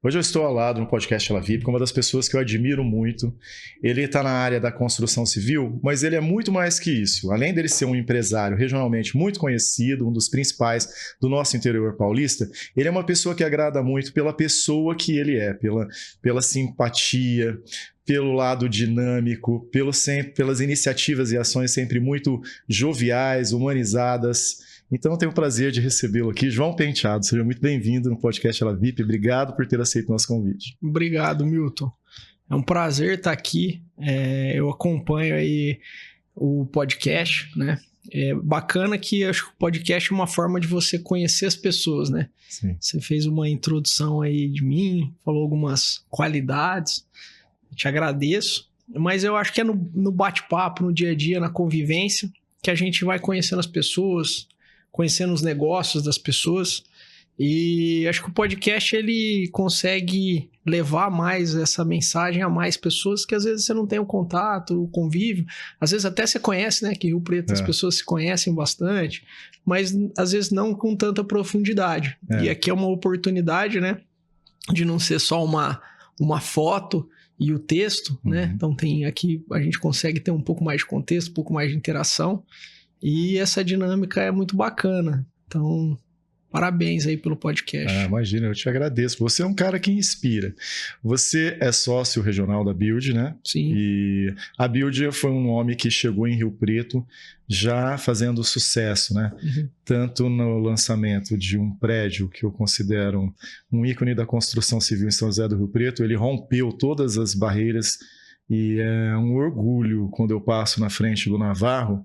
Hoje eu estou ao lado no podcast Ela VIP com uma das pessoas que eu admiro muito. Ele está na área da construção civil, mas ele é muito mais que isso. Além dele ser um empresário regionalmente muito conhecido, um dos principais do nosso interior paulista, ele é uma pessoa que agrada muito pela pessoa que ele é, pela simpatia, pelo lado dinâmico, pelas iniciativas e ações sempre muito joviais, humanizadas. Então eu tenho o prazer de recebê-lo aqui, João Penteado. Seja muito bem-vindo no podcast Ela VIP. Obrigado por ter aceito o nosso convite. Obrigado, Milton. É um prazer estar aqui. Eu acompanho aí o podcast, né? É bacana que acho que o podcast é uma forma de você conhecer as pessoas, né? Sim. Você fez uma introdução aí de mim, falou algumas qualidades. Te agradeço. Mas eu acho que é no bate-papo, no dia a dia, na convivência, que a gente vai conhecendo as pessoas, conhecendo os negócios das pessoas, e acho que o podcast ele consegue levar mais essa mensagem a mais pessoas que às vezes você não tem o contato, o convívio, às vezes até você conhece, né, que em Rio Preto as pessoas se conhecem bastante, mas às vezes não com tanta profundidade. E aqui é uma oportunidade, né, de não ser só uma foto e o texto, né, então aqui a gente consegue ter um pouco mais de contexto, um pouco mais de interação. E essa dinâmica é muito bacana. Então, parabéns aí pelo podcast. Imagina, eu te agradeço. Você é um cara que inspira. Você é sócio regional da Build, né? Sim. E a Build foi um nome que chegou em Rio Preto já fazendo sucesso, né? Tanto no lançamento de um prédio que eu considero um ícone da construção civil em São José do Rio Preto. Ele rompeu todas as barreiras e é um orgulho quando eu passo na frente do Navarro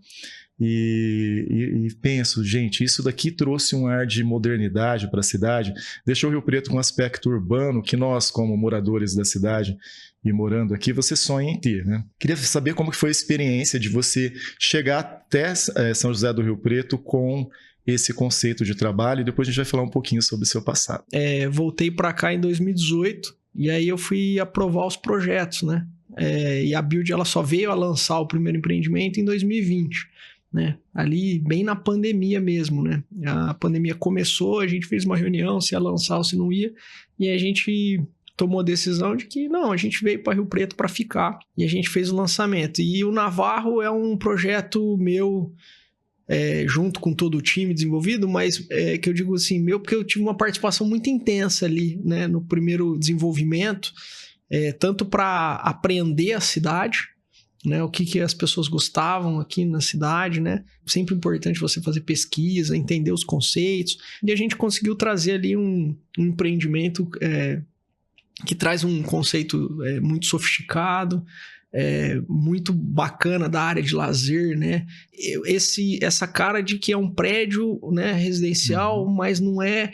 e penso, gente, isso daqui trouxe um ar de modernidade para a cidade, deixou o Rio Preto com um aspecto urbano que nós, como moradores da cidade e morando aqui, você sonha em ter, né? Queria saber como que foi a experiência de você chegar até São José do Rio Preto com esse conceito de trabalho, e depois a gente vai falar um pouquinho sobre o seu passado. Voltei para cá em 2018 e aí eu fui aprovar os projetos, né? E a Build ela só veio a lançar o primeiro empreendimento em 2020. Né? Ali bem na pandemia mesmo, né? A pandemia começou, a gente fez uma reunião se ia lançar ou se não ia, e a gente tomou a decisão de que não, a gente veio para Rio Preto para ficar, e a gente fez o lançamento. E o Navarro é um projeto meu, junto com todo o time desenvolvido, mas que eu digo assim, meu, porque eu tive uma participação muito intensa ali, né, no primeiro desenvolvimento, tanto para aprender a cidade, né, o que as pessoas gostavam aqui na cidade, né? Sempre importante você fazer pesquisa, entender os conceitos. E a gente conseguiu trazer ali um empreendimento que traz um conceito muito sofisticado, muito bacana da área de lazer, né? Essa cara de que é um prédio, né, residencial, mas não é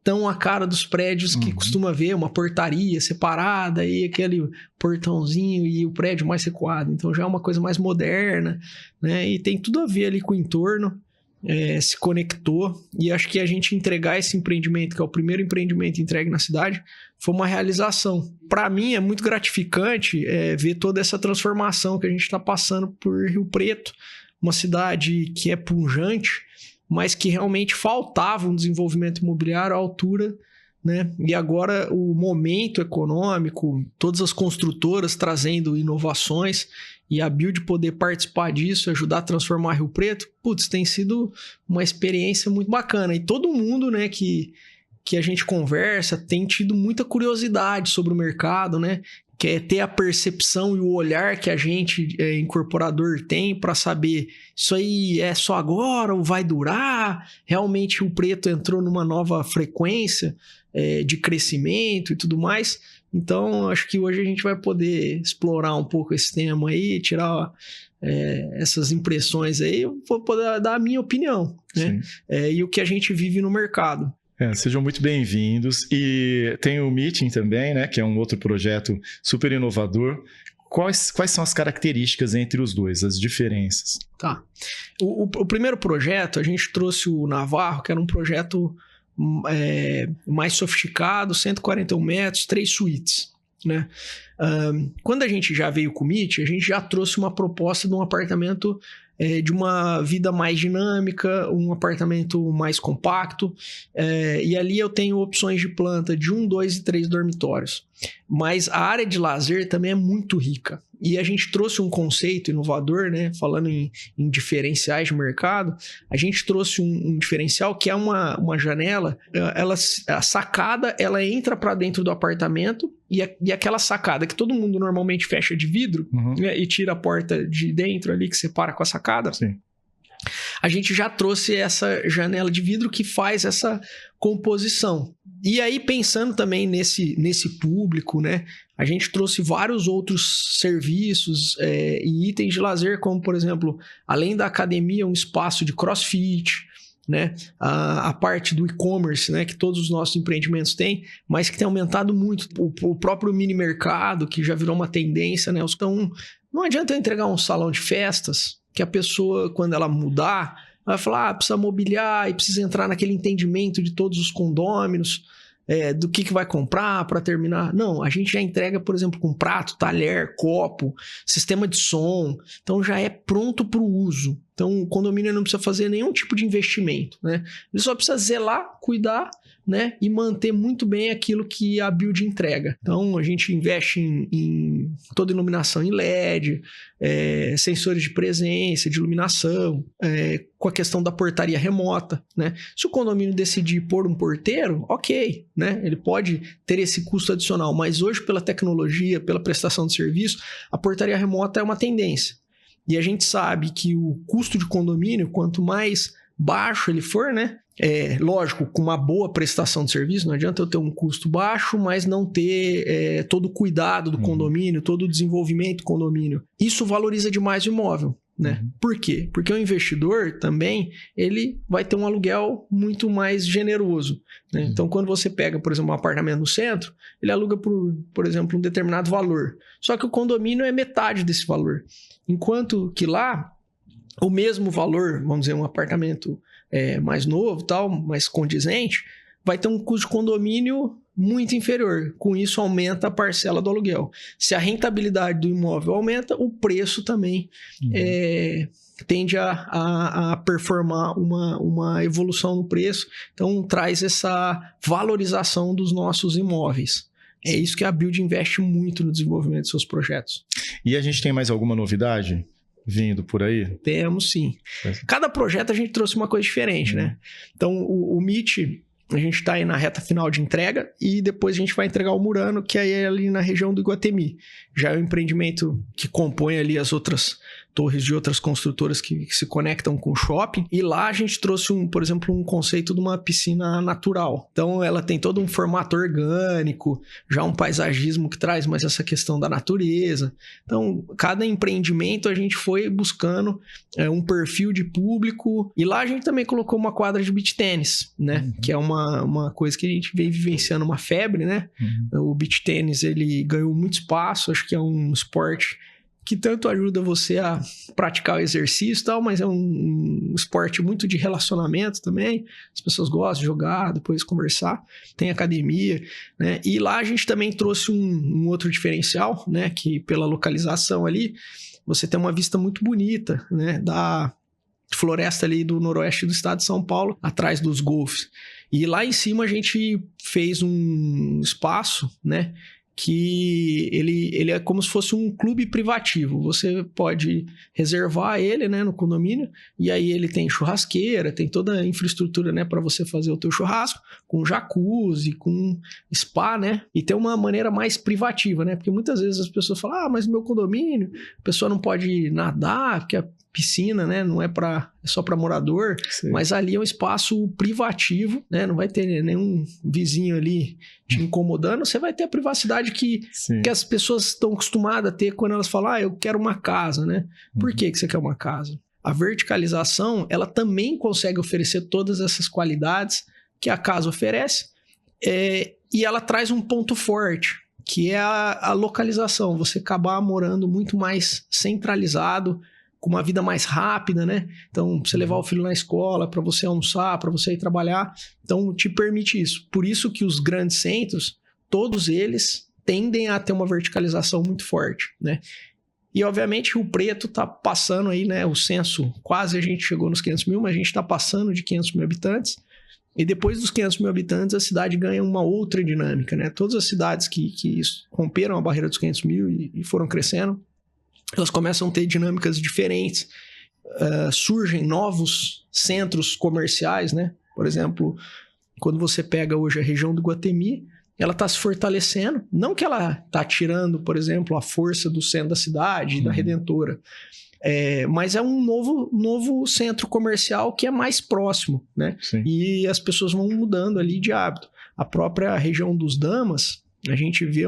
tão a cara dos prédios que costuma ver, uma portaria separada e aquele portãozinho e o prédio mais recuado. Então já é uma coisa mais moderna, né? E tem tudo a ver ali com o entorno, se conectou. E acho que a gente entregar esse empreendimento, que é o primeiro empreendimento entregue na cidade, foi uma realização. Para mim é muito gratificante ver toda essa transformação que a gente está passando por Rio Preto, uma cidade que é pujante, mas que realmente faltava um desenvolvimento imobiliário à altura, né? E agora o momento econômico, todas as construtoras trazendo inovações e a Build poder participar disso, ajudar a transformar Rio Preto, tem sido uma experiência muito bacana. E todo mundo, né, que a gente conversa tem tido muita curiosidade sobre o mercado, né? Quer ter a percepção e o olhar que a gente, incorporador, tem para saber isso aí é só agora ou vai durar? Realmente o Preto entrou numa nova frequência de crescimento e tudo mais. Então, acho que hoje a gente vai poder explorar um pouco esse tema aí, tirar essas impressões aí, eu vou poder dar a minha opinião, né? E o que a gente vive no mercado. Sejam muito bem-vindos. E tem o Meeting também, né, que é um outro projeto super inovador. Quais são as características entre os dois, as diferenças? Tá. O primeiro projeto, a gente trouxe o Navarro, que era um projeto mais sofisticado, 141 metros, 3 suítes, né? Quando a gente já veio com o Meet, a gente já trouxe uma proposta de um apartamento de uma vida mais dinâmica, um apartamento mais compacto, e ali eu tenho opções de planta de 1, 2 e 3 dormitórios. Mas a área de lazer também é muito rica. E a gente trouxe um conceito inovador, né? Falando em diferenciais de mercado, a gente trouxe um diferencial que é uma janela, a sacada, ela entra para dentro do apartamento e aquela sacada que todo mundo normalmente fecha de vidro, né, e tira a porta de dentro ali que separa com a sacada. Sim. A gente já trouxe essa janela de vidro que faz essa composição. E aí, pensando também nesse público, né? A gente trouxe vários outros serviços e itens de lazer, como, por exemplo, além da academia, um espaço de crossfit, né? A parte do e-commerce, né? Que todos os nossos empreendimentos têm, mas que tem aumentado muito. O próprio mini mercado, que já virou uma tendência, né? Então, não adianta eu entregar um salão de festas que a pessoa, quando ela mudar, vai falar, precisa mobiliar e precisa entrar naquele entendimento de todos os condôminos, do que vai comprar para terminar. Não, a gente já entrega, por exemplo, com prato, talher, copo, sistema de som. Então já é pronto para o uso. Então o condomínio não precisa fazer nenhum tipo de investimento, né? Ele só precisa zelar, cuidar, né, e manter muito bem aquilo que a Build entrega. Então a gente investe em toda iluminação em LED, sensores de presença, de iluminação, com a questão da portaria remota, né? Se o condomínio decidir pôr um porteiro, ok, né? Ele pode ter esse custo adicional, mas hoje pela tecnologia, pela prestação de serviço, a portaria remota é uma tendência. E a gente sabe que o custo de condomínio, quanto mais baixo ele for, né? Lógico, com uma boa prestação de serviço, não adianta eu ter um custo baixo, mas não ter todo o cuidado do condomínio, todo o desenvolvimento do condomínio. Isso valoriza demais o imóvel, né? Por quê? Porque o investidor também, ele vai ter um aluguel muito mais generoso, né? Então, quando você pega, por exemplo, um apartamento no centro, ele aluga por exemplo, um determinado valor. Só que o condomínio é metade desse valor. Enquanto que lá, o mesmo valor, vamos dizer, um apartamento mais novo, tal, mais condizente, vai ter um custo de condomínio muito inferior. Com isso, aumenta a parcela do aluguel. Se a rentabilidade do imóvel aumenta, o preço também tende a performar uma evolução no preço. Então, traz essa valorização dos nossos imóveis. É isso que a Build investe muito no desenvolvimento de seus projetos. E a gente tem mais alguma novidade vindo por aí? Temos, sim. Cada projeto a gente trouxe uma coisa diferente, né? Então, o Meet, a gente está aí na reta final de entrega e depois a gente vai entregar o Murano, que aí é ali na região do Iguatemi. Já é um empreendimento que compõe ali as outras torres de outras construtoras que se conectam com o shopping. E lá a gente trouxe, por exemplo, um conceito de uma piscina natural. Então, ela tem todo um formato orgânico, já um paisagismo que traz mais essa questão da natureza. Então, cada empreendimento a gente foi buscando um perfil de público. E lá a gente também colocou uma quadra de beach tênis, né? Que é uma coisa que a gente vem vivenciando, uma febre, né? O beach tênis, ele ganhou muito espaço. Acho que é um esporte que tanto ajuda você a praticar o exercício e tal, mas é um esporte muito de relacionamento também. As pessoas gostam de jogar, depois conversar. Tem academia, né? E lá a gente também trouxe um outro diferencial, né? Que pela localização ali, você tem uma vista muito bonita, né? Da floresta ali do noroeste do estado de São Paulo, atrás dos golfes. E lá em cima a gente fez um espaço, né? Que ele é como se fosse um clube privativo. Você pode reservar ele, né, no condomínio, e aí ele tem churrasqueira, tem toda a infraestrutura, né, para você fazer o teu churrasco, com jacuzzi, com spa, né, e tem uma maneira mais privativa, né, porque muitas vezes as pessoas falam, mas no meu condomínio a pessoa não pode nadar, porque a piscina, né, não é só para morador. Sim. Mas ali é um espaço privativo, né, não vai ter nenhum vizinho ali te incomodando, você vai ter a privacidade que as pessoas estão acostumadas a ter quando elas falam, eu quero uma casa, né? Por que você quer uma casa? A verticalização, ela também consegue oferecer todas essas qualidades que a casa oferece, e ela traz um ponto forte, que é a localização, você acabar morando muito mais centralizado, com uma vida mais rápida, né? Então, pra você levar o filho na escola, para você almoçar, para você ir trabalhar. Então, te permite isso. Por isso que os grandes centros, todos eles tendem a ter uma verticalização muito forte, né? E, obviamente, Rio Preto está passando aí, né? O censo, quase a gente chegou nos 500 mil, mas a gente está passando de 500 mil habitantes. E depois dos 500 mil habitantes, a cidade ganha uma outra dinâmica, né? Todas as cidades que romperam a barreira dos 500 mil e foram crescendo, elas começam a ter dinâmicas diferentes. Surgem novos centros comerciais, né? Por exemplo, quando você pega hoje a região do Iguatemi, ela está se fortalecendo. Não que ela está tirando, por exemplo, a força do centro da cidade, da Redentora. Mas é um novo centro comercial que é mais próximo, né? Sim. E as pessoas vão mudando ali de hábito. A própria região dos Damas, a gente vê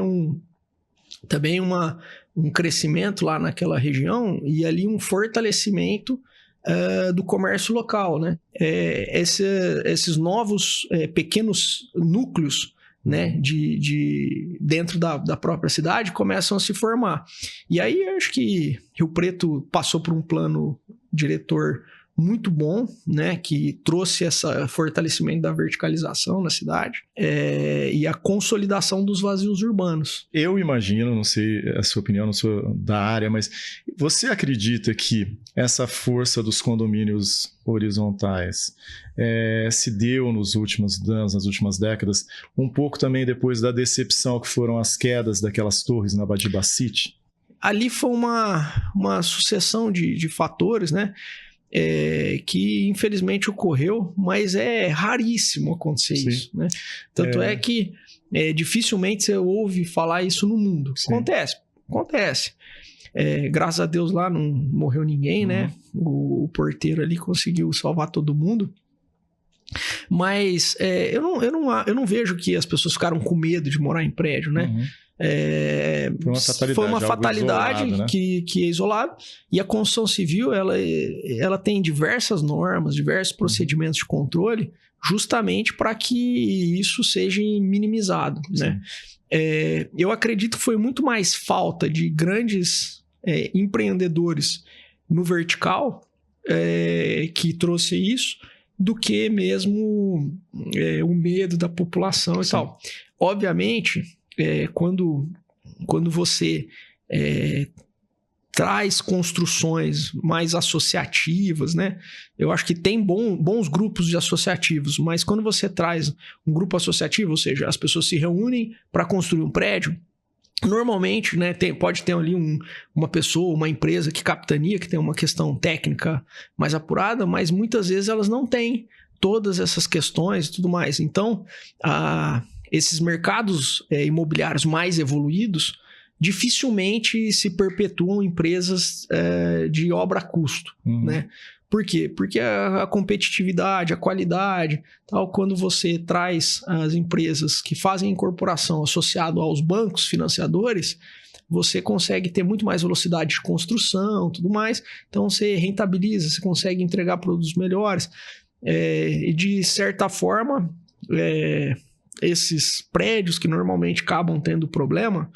também um crescimento lá naquela região e ali um fortalecimento do comércio local, né? Esses novos pequenos núcleos, né, dentro da própria cidade começam a se formar. E aí eu acho que Rio Preto passou por um plano diretor muito bom, né, que trouxe esse fortalecimento da verticalização na cidade e a consolidação dos vazios urbanos. Eu imagino, não sei a sua opinião, não sou da área, mas você acredita que essa força dos condomínios horizontais se deu nos últimos anos, nas últimas décadas, um pouco também depois da decepção que foram as quedas daquelas torres na Badiba City? Ali foi uma sucessão de fatores, né? Que infelizmente ocorreu, mas é raríssimo acontecer Sim. isso, né? Tanto é que dificilmente você ouve falar isso no mundo. Sim. Acontece. Graças a Deus lá não morreu ninguém, né? O porteiro ali conseguiu salvar todo mundo. Mas eu não vejo que as pessoas ficaram com medo de morar em prédio, né? Foi uma fatalidade isolado, né? que é isolado. E a construção civil ela tem diversas normas, diversos procedimentos de controle, justamente para que isso seja minimizado, né? Eu acredito que foi muito mais falta de grandes empreendedores no vertical que trouxe isso do que mesmo o medo da população e tal. Obviamente, quando você traz construções mais associativas, né? Eu acho que tem bons grupos de associativos, mas quando você traz um grupo associativo, ou seja, as pessoas se reúnem para construir um prédio, normalmente, né, pode ter ali uma pessoa, uma empresa que capitania, que tem uma questão técnica mais apurada, mas muitas vezes elas não têm todas essas questões e tudo mais. Então, esses mercados imobiliários mais evoluídos dificilmente se perpetuam empresas de obra a custo, né? Por quê? Porque a competitividade, a qualidade, tal, quando você traz as empresas que fazem incorporação associado aos bancos financiadores, você consegue ter muito mais velocidade de construção, tudo mais. Então você rentabiliza, você consegue entregar produtos melhores. E de certa forma, esses prédios que normalmente acabam tendo problema,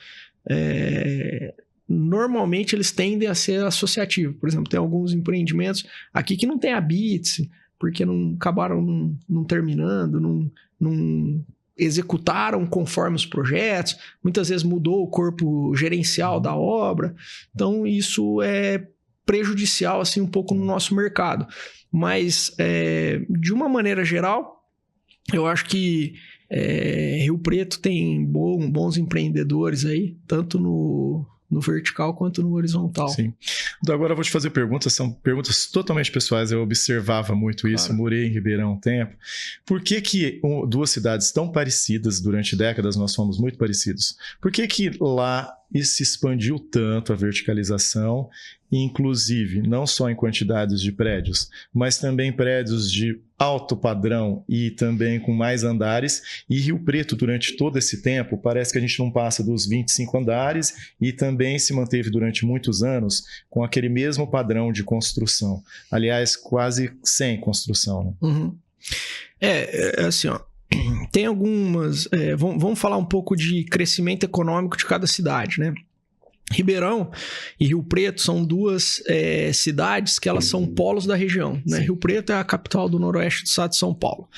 normalmente eles tendem a ser associativos. Por exemplo, tem alguns empreendimentos aqui que não tem habite, porque acabaram não terminando, não executaram conforme os projetos, muitas vezes mudou o corpo gerencial da obra, então isso é prejudicial assim, um pouco no nosso mercado. Mas, de uma maneira geral, eu acho que Rio Preto tem bons empreendedores aí, tanto no vertical quanto no horizontal. Sim. Então, agora eu vou te fazer perguntas, são perguntas totalmente pessoais, eu observava muito isso, claro. Morei em Ribeirão um tempo. Por que duas cidades tão parecidas, durante décadas nós fomos muito parecidos, por que lá se expandiu tanto a verticalização, inclusive não só em quantidades de prédios, mas também prédios de alto padrão e também com mais andares, e Rio Preto durante todo esse tempo parece que a gente não passa dos 25 andares e também se manteve durante muitos anos com aquele mesmo padrão de construção, aliás quase sem construção, né? Assim, ó, tem algumas... vamos falar um pouco de crescimento econômico de cada cidade, né? Ribeirão e Rio Preto são duas cidades que elas são polos da região, né? Rio Preto é a capital do noroeste do estado de São Paulo.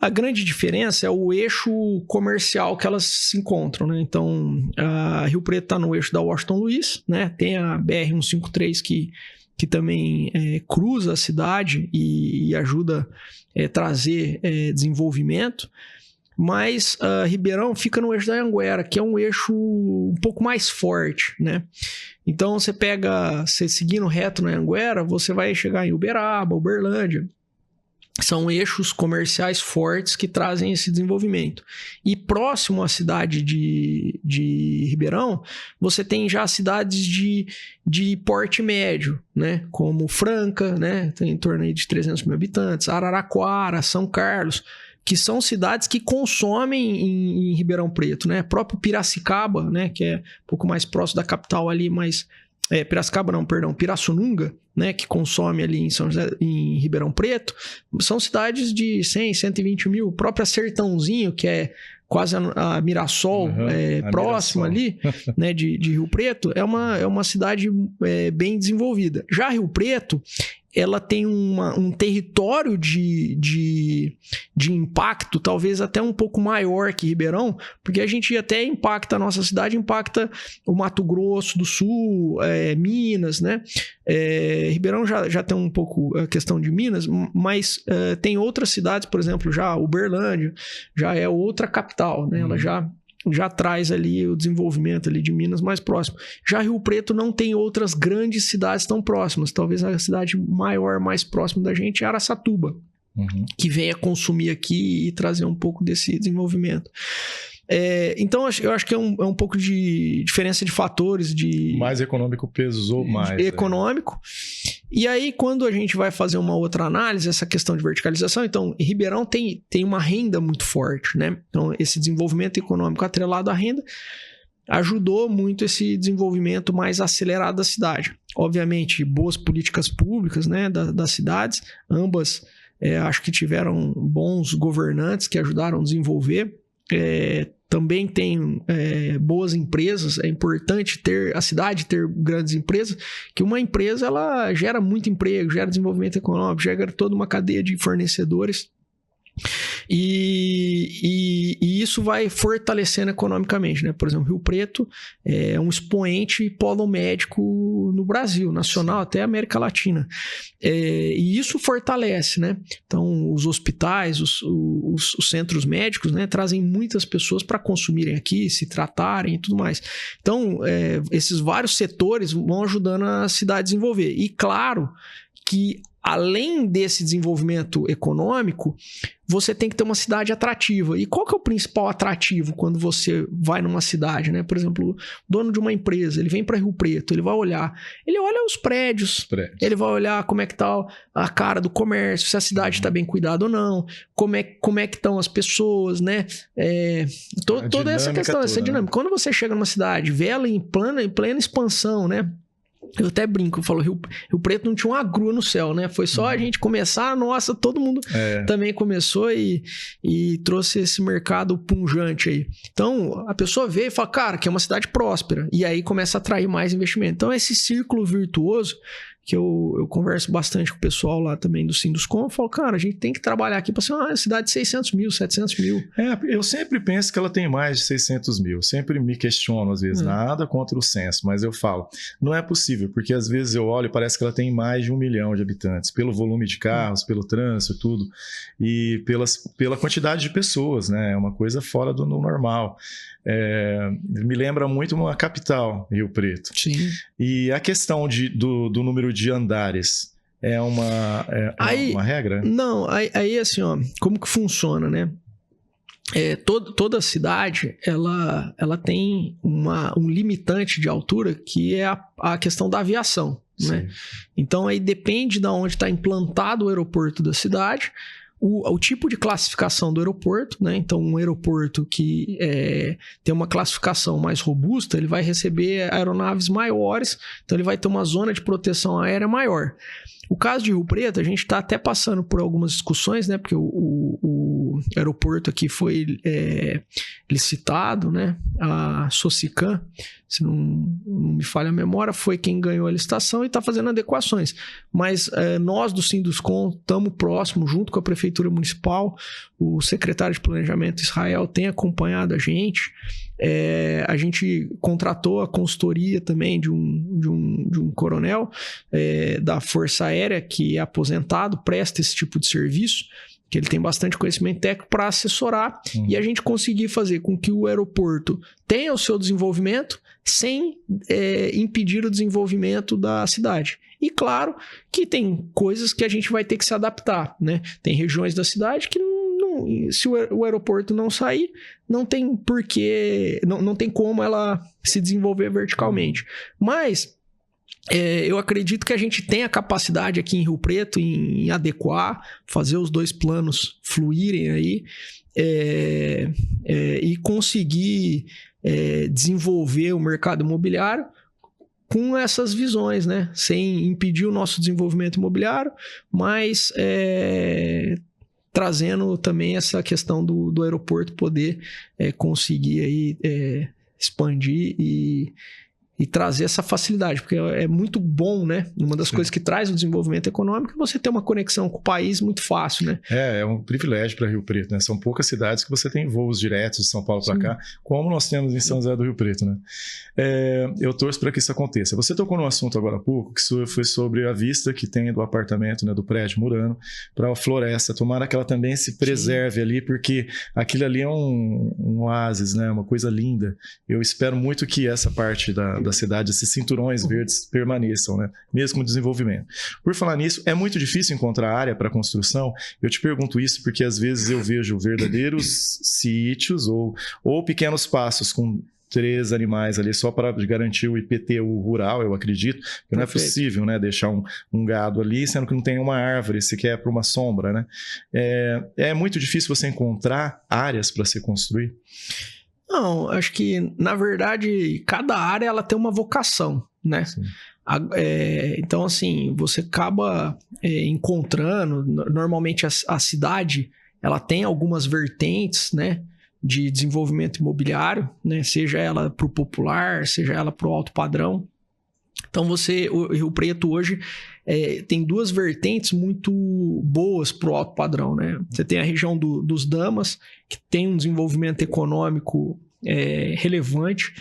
A grande diferença é o eixo comercial que elas se encontram, né? Então, a Rio Preto está no eixo da Washington Luiz, né? Tem a BR-153 que também cruza a cidade e ajuda a trazer desenvolvimento. Mas Ribeirão fica no eixo da Anhanguera, que é um eixo um pouco mais forte, né? Então, você seguindo reto na Anhanguera, você vai chegar em Uberaba, Uberlândia. São eixos comerciais fortes que trazem esse desenvolvimento. E próximo à cidade de Ribeirão, você tem já cidades de porte médio, né? Como Franca, né? Tem em torno aí de 300 mil habitantes, Araraquara, São Carlos, que são cidades que consomem em Ribeirão Preto, né? Próprio Piracicaba, né? Que é um pouco mais próximo da capital ali, mas... Piracicaba não, perdão, Pirassununga, né, que consome ali em Ribeirão Preto, são cidades de 100, 120 mil. O próprio Sertãozinho, que é quase a Mirassol, próximo ali, né, de Rio Preto, é uma cidade bem desenvolvida. Já Rio Preto, ela tem um território de impacto, talvez até um pouco maior que Ribeirão, porque a gente até impacta a nossa cidade, impacta o Mato Grosso do Sul, Minas, né? Ribeirão já tem um pouco a questão de Minas, mas tem outras cidades, por exemplo, já Uberlândia, já é outra capital, né? Ela já traz ali o desenvolvimento ali de Minas mais próximo. Já Rio Preto não tem outras grandes cidades tão próximas. Talvez a cidade maior, mais próxima da gente é Araçatuba, que venha consumir aqui e trazer um pouco desse desenvolvimento. Então, eu acho que é um pouco de diferença de fatores. Mais econômico pesou mais. Econômico. E aí, quando a gente vai fazer uma outra análise, essa questão de verticalização, então, Ribeirão tem uma renda muito forte, né? Então, esse desenvolvimento econômico atrelado à renda ajudou muito esse desenvolvimento mais acelerado da cidade. Obviamente, boas políticas públicas, né, das cidades, ambas acho que tiveram bons governantes que ajudaram a desenvolver. Também tem boas empresas. É importante a cidade ter grandes empresas, que uma empresa ela gera muito emprego, gera desenvolvimento econômico, gera toda uma cadeia de fornecedores. E isso vai fortalecendo economicamente, né? Por exemplo, Rio Preto é um expoente polo médico no Brasil, nacional, até América Latina. E isso fortalece, né? Então, os hospitais, os centros médicos, né, trazem muitas pessoas para consumirem aqui, se tratarem e tudo mais. Então, esses vários setores vão ajudando a cidade a desenvolver. E claro que, além desse desenvolvimento econômico, você tem que ter uma cidade atrativa. E qual que é o principal atrativo quando você vai numa cidade, né? Por exemplo, o dono de uma empresa, ele vem para Rio Preto, ele olha os prédios, ele vai olhar como é que tá a cara do comércio, se a cidade está bem cuidada ou não, como é que estão as pessoas, né? Toda essa questão, essa dinâmica. Né? Quando você chega numa cidade, vê ela em plena expansão, né? Eu até brinco, eu falo, Rio Preto não tinha uma grua no céu, né? Foi só a gente começar, nossa, todo mundo também começou e trouxe esse mercado pungente aí. Então, a pessoa vê e fala, cara, que é uma cidade próspera. E aí começa a atrair mais investimento. Então, esse círculo virtuoso, que eu converso bastante com o pessoal lá também do Sinduscom, eu falo, cara, a gente tem que trabalhar aqui para ser uma cidade de 600 mil, 700 mil. Eu sempre penso que ela tem mais de 600 mil. Sempre me questiono, às vezes, nada contra o censo, mas eu falo, não é possível, porque às vezes eu olho e parece que ela tem mais de 1 milhão de habitantes, pelo volume de carros, pelo trânsito, tudo, e pela quantidade de pessoas, né? É uma coisa fora do normal. Me lembra muito uma capital, Rio Preto. Sim. E a questão do número de andares é uma regra? Não, aí assim, ó, como que funciona, né? Toda cidade, ela tem um limitante de altura, que é a questão da aviação, né? Então, aí depende de onde está implantado o aeroporto da cidade, o tipo de classificação do aeroporto, né? Então, um aeroporto que tem uma classificação mais robusta, ele vai receber aeronaves maiores, então ele vai ter uma zona de proteção aérea maior. O caso de Rio Preto, a gente está até passando por algumas discussões, né? Porque o aeroporto aqui foi licitado, né? A Socicam, se não me falha a memória, foi quem ganhou a licitação e está fazendo adequações. Mas nós do Sinduscom estamos próximos, junto com a Prefeitura Prefeitura Municipal, o secretário de Planejamento Israel tem acompanhado a gente. A gente contratou a consultoria também de um coronel da Força Aérea, que é aposentado, presta esse tipo de serviço, que ele tem bastante conhecimento técnico para assessorar e a gente conseguir fazer com que o aeroporto tenha o seu desenvolvimento sem impedir o desenvolvimento da cidade. E claro que tem coisas que a gente vai ter que se adaptar, né? Tem regiões da cidade que se o aeroporto não sair, não tem porquê, não tem como ela se desenvolver verticalmente. Mas eu acredito que a gente tem a capacidade aqui em Rio Preto em adequar, fazer os dois planos fluírem aí e conseguir desenvolver o mercado imobiliário com essas visões, né? Sem impedir o nosso desenvolvimento imobiliário, mas trazendo também essa questão do aeroporto poder conseguir aí, expandir e trazer essa facilidade, porque é muito bom, né? Uma das coisas que traz o desenvolvimento econômico é você ter uma conexão com o país muito fácil, né? É um privilégio para Rio Preto, né? São poucas cidades que você tem voos diretos de São Paulo para cá, como nós temos em São José do Rio Preto, né? Eu torço para que isso aconteça. Você tocou num assunto agora há pouco, que foi sobre a vista que tem do apartamento, né, do prédio Murano, para a floresta. Tomara que ela também se preserve ali, porque aquilo ali é um oásis, né? Uma coisa linda. Eu espero muito que essa parte da cidade, esses cinturões verdes permaneçam, né? Mesmo com o desenvolvimento. Por falar nisso, é muito difícil encontrar área para construção. Eu te pergunto isso porque às vezes eu vejo verdadeiros sítios ou pequenos passos com 3 animais ali só para garantir o IPTU rural, eu acredito, que não é possível, né, deixar um gado ali, sendo que não tem uma árvore, sequer para uma sombra, né? É muito difícil você encontrar áreas para se construir. Não, acho que, na verdade, cada área ela tem uma vocação, né? Então, assim, você acaba encontrando, normalmente a cidade, ela tem algumas vertentes, né, de desenvolvimento imobiliário, né? Seja ela para o popular, seja ela para o alto padrão. Então, o Rio Preto hoje tem 2 vertentes muito boas para o alto padrão, né? Você tem a região dos Damas, que tem um desenvolvimento econômico relevante.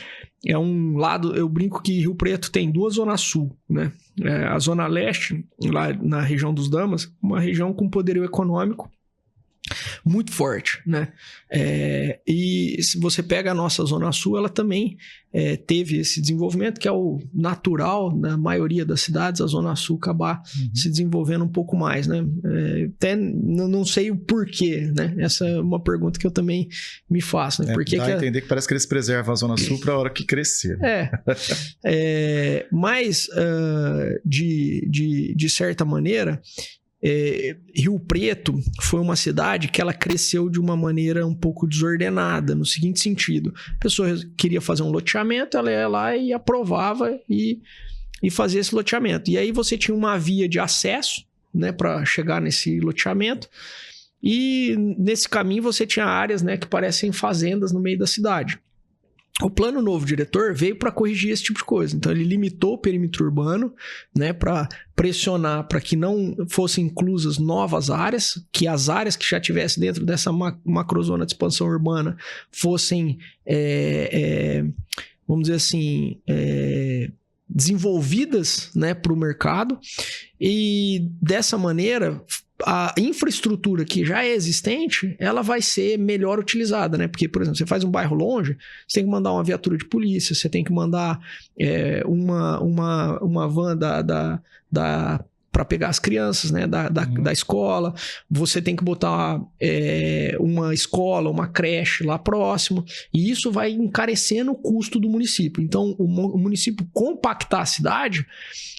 É um lado, eu brinco que Rio Preto tem 2 zonas sul, né? A zona leste, lá na região dos Damas, uma região com poderio econômico muito forte, né? E se você pega a nossa Zona Sul, ela também teve esse desenvolvimento que é o natural na maioria das cidades, a Zona Sul acabar se desenvolvendo um pouco mais, né? Até não sei o porquê, né? Essa é uma pergunta que eu também me faço, né? Dá a entender que parece que eles preservam a Zona Sul para a hora que crescer. Mas, de certa maneira, Rio Preto foi uma cidade que ela cresceu de uma maneira um pouco desordenada, no seguinte sentido: a pessoa queria fazer um loteamento, ela ia lá e aprovava e fazia esse loteamento. E aí você tinha uma via de acesso, né, para chegar nesse loteamento, e nesse caminho você tinha áreas, né, que parecem fazendas no meio da cidade. O plano novo diretor veio para corrigir esse tipo de coisa. Então, ele limitou o perímetro urbano, né, para pressionar para que não fossem inclusas novas áreas, que as áreas que já tivessem dentro dessa macrozona de expansão urbana fossem, vamos dizer assim, desenvolvidas, né, para o mercado. E dessa maneira, a infraestrutura que já é existente, ela vai ser melhor utilizada, né? Porque, por exemplo, você faz um bairro longe, você tem que mandar uma viatura de polícia, você tem que mandar uma van para pegar as crianças, né, da escola, você tem que botar uma escola, uma creche lá próximo, e isso vai encarecendo o custo do município. Então, o município compactar a cidade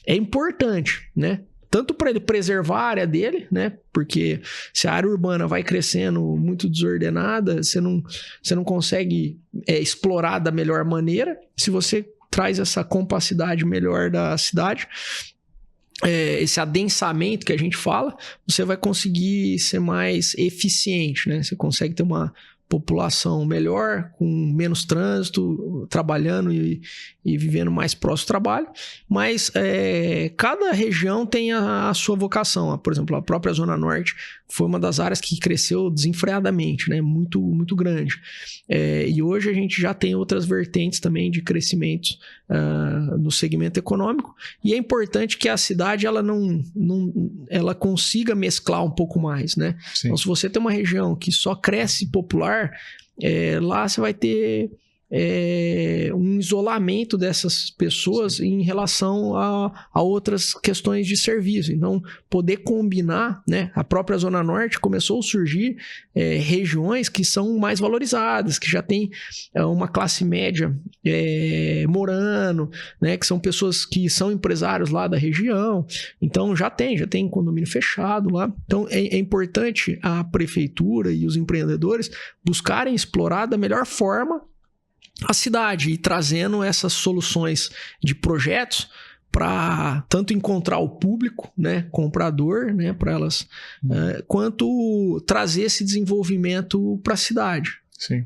é importante, né? Tanto para ele preservar a área dele, né? Porque se a área urbana vai crescendo muito desordenada, você não consegue explorar da melhor maneira. Se você traz essa compacidade melhor da cidade, esse adensamento que a gente fala, você vai conseguir ser mais eficiente, né? Você consegue ter uma população melhor, com menos trânsito, trabalhando e vivendo mais próximo do trabalho, mas cada região tem a sua vocação. Por exemplo, a própria Zona Norte foi uma das áreas que cresceu desenfreadamente, né? Muito, muito grande. E hoje a gente já tem outras vertentes também de crescimento no segmento econômico, e é importante que a cidade ela consiga mesclar um pouco mais, né? Sim. Então, se você tem uma região que só cresce popular, lá você vai ter um isolamento dessas pessoas em relação a outras questões de serviço. Então, poder combinar, né? A própria Zona Norte começou a surgir regiões que são mais valorizadas, que já tem uma classe média morando, né? Que são pessoas que são empresários lá da região. Então, já tem condomínio fechado lá. Então, é importante a prefeitura e os empreendedores buscarem explorar da melhor forma a cidade e trazendo essas soluções de projetos para tanto encontrar o público, né, comprador, né, para elas, quanto trazer esse desenvolvimento para a cidade. Sim.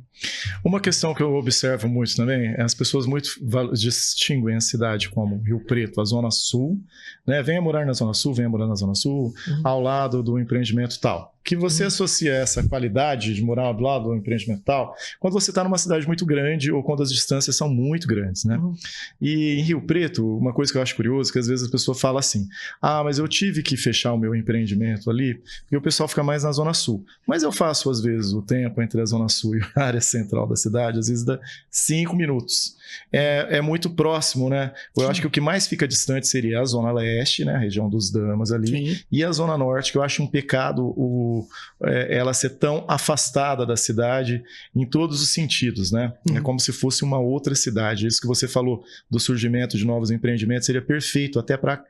Uma questão que eu observo muito também é as pessoas muito distinguem a cidade como Rio Preto, a Zona Sul, né? Venha morar na Zona Sul, ao lado do empreendimento tal. Que você associa essa qualidade de morar ao lado do empreendimento tal quando você está numa cidade muito grande ou quando as distâncias são muito grandes, né? E em Rio Preto, uma coisa que eu acho curioso é que às vezes a pessoa fala assim, mas eu tive que fechar o meu empreendimento ali porque o pessoal fica mais na Zona Sul. Mas eu faço, às vezes, o tempo entre a Zona Sul e a área central da cidade, às vezes dá 5 minutos. É muito próximo, né? Eu acho que o que mais fica distante seria a Zona Leste, né? A região dos Damas ali. Sim. E a Zona Norte, que eu acho um pecado ela ser tão afastada da cidade em todos os sentidos, né? É como se fosse uma outra cidade. Isso que você falou do surgimento de novos empreendimentos seria perfeito até para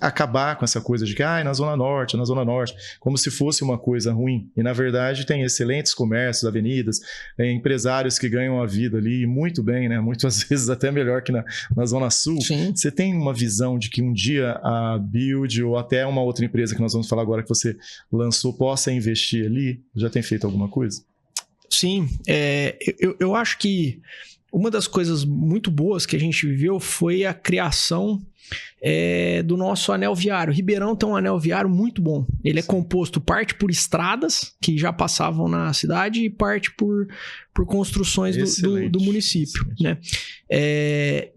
acabar com essa coisa de que na Zona Norte, como se fosse uma coisa ruim. E, na verdade, tem excelentes comércios, avenidas, empresários que ganham a vida ali muito bem, né? Muitas vezes até melhor que na Zona Sul. Sim. Você tem uma visão de que um dia a Build ou até uma outra empresa que nós vamos falar agora que você lançou possa investir ali? Já tem feito alguma coisa? Sim. Eu acho que uma das coisas muito boas que a gente viveu foi a criação do nosso anel viário. Ribeirão tem um anel viário muito bom. Ele é composto parte por estradas que já passavam na cidade e parte por construções do município, né?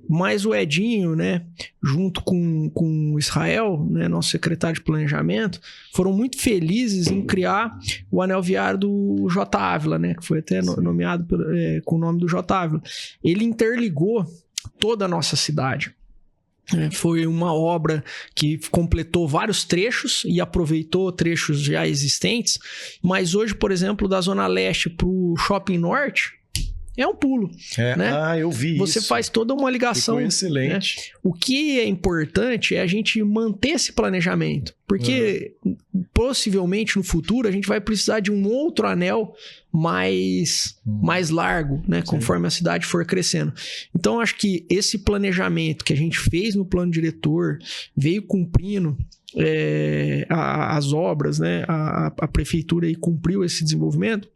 Mas o Edinho, né, junto com o Israel, né, nosso secretário de planejamento, foram muito felizes em criar o anel viário do J. Ávila, né, que foi até nomeado com o nome do J. Ávila. Ele interligou toda a nossa cidade. Foi uma obra que completou vários trechos e aproveitou trechos já existentes, mas hoje, por exemplo, da Zona Leste para o Shopping Norte, é um pulo. Né? Eu vi Você isso. faz toda uma ligação. Ficou excelente. Né? O que é importante é a gente manter esse planejamento, porque possivelmente no futuro a gente vai precisar de um outro anel mais largo, né? Conforme a cidade for crescendo. Então, acho que esse planejamento que a gente fez no plano diretor, veio cumprindo as obras, né? A prefeitura aí cumpriu esse desenvolvimento,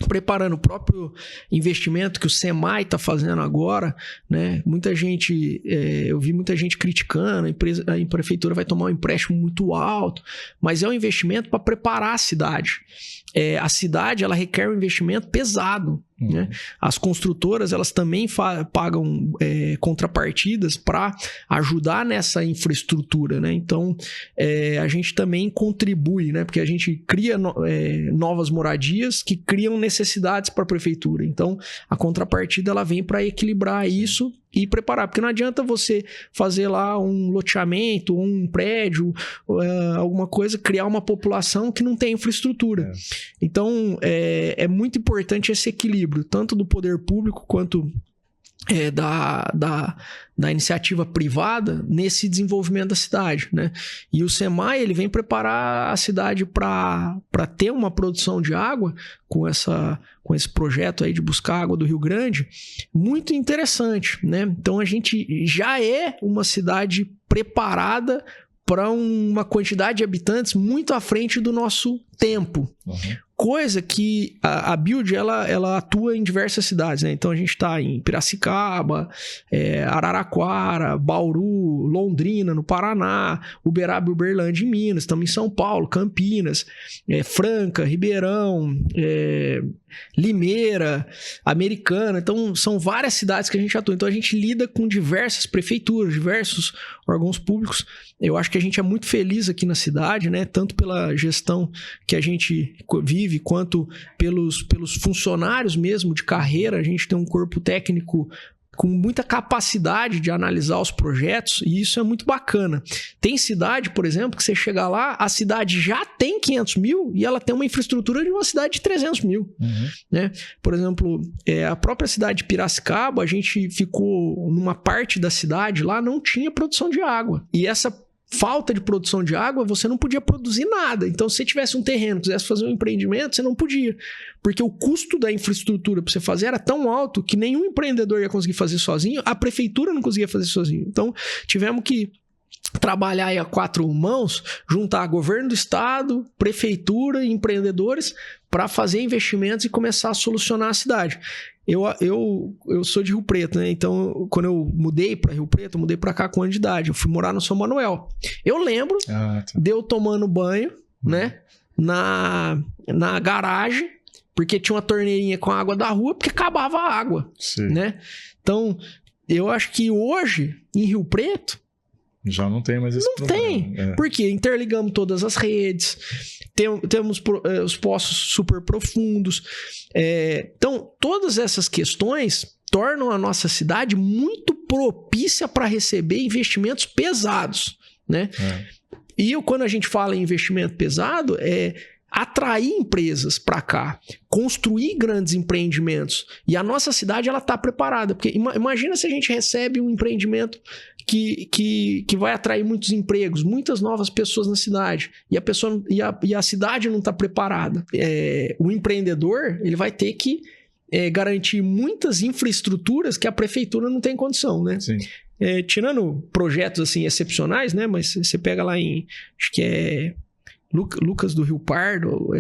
preparando o próprio investimento que o SEMAI está fazendo agora, né? Muita gente, eu vi muita gente criticando, a prefeitura vai tomar um empréstimo muito alto, mas é um investimento para preparar a cidade. A cidade, ela requer um investimento pesado. Né? As construtoras, elas também pagam contrapartidas para ajudar nessa infraestrutura, né? Então, a gente também contribui, né? Porque a gente cria novas moradias que criam necessidades para a prefeitura. Então, a contrapartida ela vem para equilibrar isso e preparar, porque não adianta você fazer lá um loteamento, um prédio, alguma coisa, criar uma população que não tem infraestrutura. Então, é muito importante esse equilíbrio, tanto do poder público quanto da iniciativa privada nesse desenvolvimento da cidade, né? E o SEMAI, ele vem preparar a cidade para ter uma produção de água com esse projeto aí de buscar água do Rio Grande, muito interessante, né? Então a gente já é uma cidade preparada para uma quantidade de habitantes muito à frente do nosso tempo. coisa que a Build, ela atua em diversas cidades, né? Então a gente está em Piracicaba, Araraquara, Bauru, Londrina, no Paraná, Uberaba e Uberlândia em Minas, estamos em São Paulo, Campinas, Franca, Ribeirão, Limeira, Americana. Então são várias cidades que a gente atua. Então a gente lida com diversas prefeituras, diversos órgãos públicos. Eu acho que a gente é muito feliz aqui na cidade, né? Tanto pela gestão que a gente vive, quanto pelos funcionários mesmo de carreira. A gente tem um corpo técnico com muita capacidade de analisar os projetos, e isso é muito bacana. Tem cidade, por exemplo, que você chega lá, a cidade já tem 500 mil e ela tem uma infraestrutura de uma cidade de 300 mil. Né? Por exemplo, a própria cidade de Piracicaba, a gente ficou numa parte da cidade lá, não tinha produção de água. E essa falta de produção de água, você não podia produzir nada. Então, se você tivesse um terreno, quisesse fazer um empreendimento, você não podia. Porque o custo da infraestrutura para você fazer era tão alto que nenhum empreendedor ia conseguir fazer sozinho, a prefeitura não conseguia fazer sozinho. Então, tivemos que trabalhar aí a 4 mãos, juntar governo do estado, prefeitura e empreendedores para fazer investimentos e começar a solucionar a cidade. Eu sou de Rio Preto, né? Então, quando eu mudei para Rio Preto, eu mudei para cá com ano de idade. Eu fui morar no São Manuel. Eu lembro de eu tomando banho, né? Na garagem, porque tinha uma torneirinha com a água da rua, porque acabava a água, né? Então, eu acho que hoje, em Rio Preto, já não tem mais esse problema. Não tem, porque interligamos todas as redes, temos os poços super profundos. Então, todas essas questões tornam a nossa cidade muito propícia para receber investimentos pesados, né? E quando a gente fala em investimento pesado, atrair empresas para cá, construir grandes empreendimentos. E a nossa cidade, ela está preparada. Porque imagina se a gente recebe um empreendimento que vai atrair muitos empregos, muitas novas pessoas na cidade. E a cidade não está preparada. O empreendedor, ele vai ter que garantir muitas infraestruturas que a prefeitura não tem condição, né? Sim. Tirando projetos assim excepcionais, né? Mas você pega lá acho que Lucas do Rio Pardo,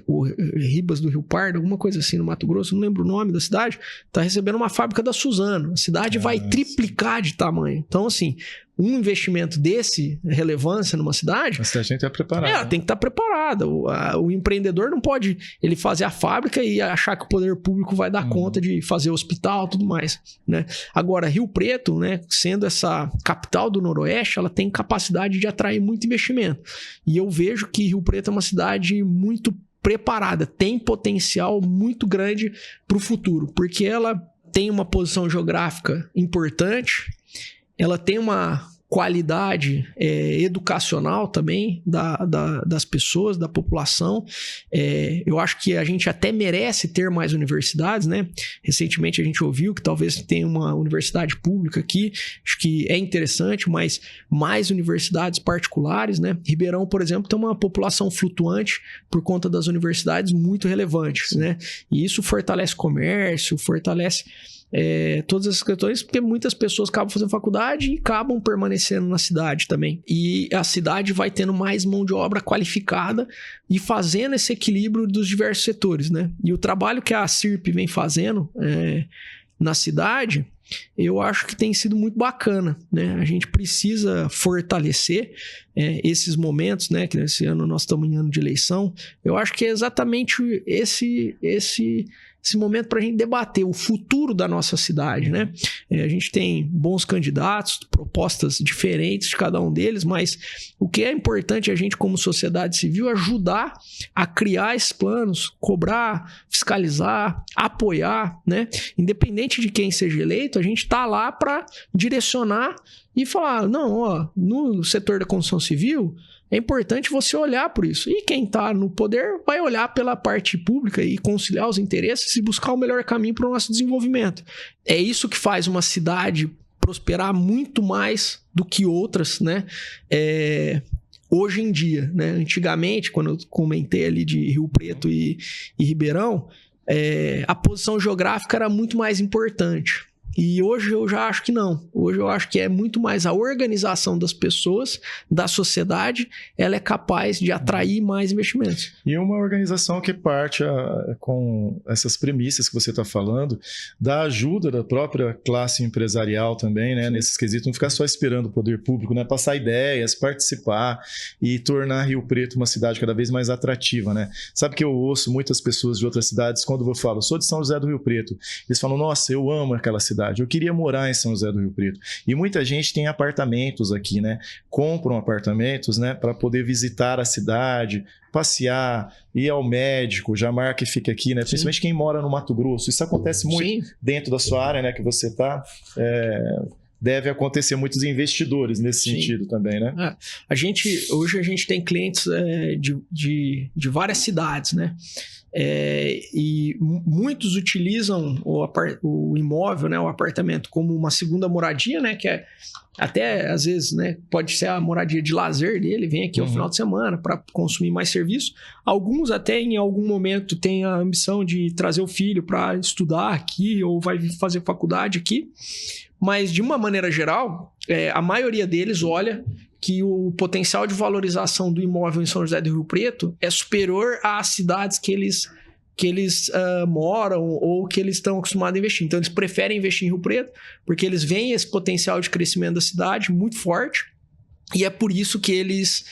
ou Ribas do Rio Pardo, alguma coisa assim no Mato Grosso, não lembro o nome da cidade, está recebendo uma fábrica da Suzano. A cidade vai triplicar de tamanho. Então, assim, um investimento desse relevância numa cidade... Mas a gente é preparado. Tem que estar preparada. O empreendedor não pode ele fazer a fábrica e achar que o poder público vai dar conta de fazer hospital e tudo mais, né? Agora, Rio Preto, né, sendo essa capital do Noroeste, ela tem capacidade de atrair muito investimento. E eu vejo que Rio Preto é uma cidade muito preparada, tem potencial muito grande para o futuro, porque ela tem uma posição geográfica importante, ela tem uma qualidade educacional também das pessoas, da população. Eu acho que a gente até merece ter mais universidades, né? Recentemente a gente ouviu que talvez tenha uma universidade pública aqui, acho que é interessante, mas mais universidades particulares, né? Ribeirão, por exemplo, tem uma população flutuante por conta das universidades muito relevantes, né? E isso fortalece comércio, fortalece todas essas questões, porque muitas pessoas acabam fazendo faculdade e acabam permanecendo na cidade também. E a cidade vai tendo mais mão de obra qualificada e fazendo esse equilíbrio dos diversos setores, né? E o trabalho que a CIRP vem fazendo na cidade, eu acho que tem sido muito bacana, né? A gente precisa fortalecer esses momentos, né? Que nesse ano nós estamos em ano de eleição. Eu acho que é exatamente esse momento para a gente debater o futuro da nossa cidade, né? A gente tem bons candidatos, propostas diferentes de cada um deles, mas o que é importante a gente, como sociedade civil, ajudar a criar esses planos, cobrar, fiscalizar, apoiar, né? Independente de quem seja eleito, a gente está lá para direcionar e falar, não, no setor da construção civil, é importante você olhar por isso. E quem está no poder vai olhar pela parte pública e conciliar os interesses e buscar o melhor caminho para o nosso desenvolvimento. É isso que faz uma cidade prosperar muito mais do que outras, né? Hoje em dia, né? Antigamente, quando eu comentei ali de Rio Preto e Ribeirão, a posição geográfica era muito mais importante. E hoje eu já acho que não. Hoje eu acho que é muito mais a organização das pessoas, da sociedade, ela é capaz de atrair mais investimentos. E uma organização que parte com essas premissas que você está falando, da ajuda da própria classe empresarial também, né? Nesses quesitos, não ficar só esperando o poder público, né? Passar ideias, participar e tornar Rio Preto uma cidade cada vez mais atrativa, né? Sabe que eu ouço muitas pessoas de outras cidades, quando eu falo, sou de São José do Rio Preto, eles falam, nossa, eu amo aquela cidade, eu queria morar em São José do Rio Preto. E muita gente tem apartamentos aqui, né? Compram apartamentos, né? Para poder visitar a cidade, passear, ir ao médico, já marca e fica aqui, né? Principalmente quem mora no Mato Grosso. Isso acontece muito dentro da sua área, né? Que você está... Deve acontecer muitos investidores nesse sentido também, né? Hoje a gente tem clientes de várias cidades, né? E muitos utilizam o imóvel, né, o apartamento, como uma segunda moradia, né? Que é até às vezes, né, pode ser a moradia de lazer dele, vem aqui ao final de semana para consumir mais serviço. Alguns até em algum momento têm a ambição de trazer o filho para estudar aqui ou vai fazer faculdade aqui. Mas, de uma maneira geral, a maioria deles olha que o potencial de valorização do imóvel em São José do Rio Preto é superior às cidades que eles moram ou que eles estão acostumados a investir. Então, eles preferem investir em Rio Preto porque eles veem esse potencial de crescimento da cidade muito forte e é por isso que eles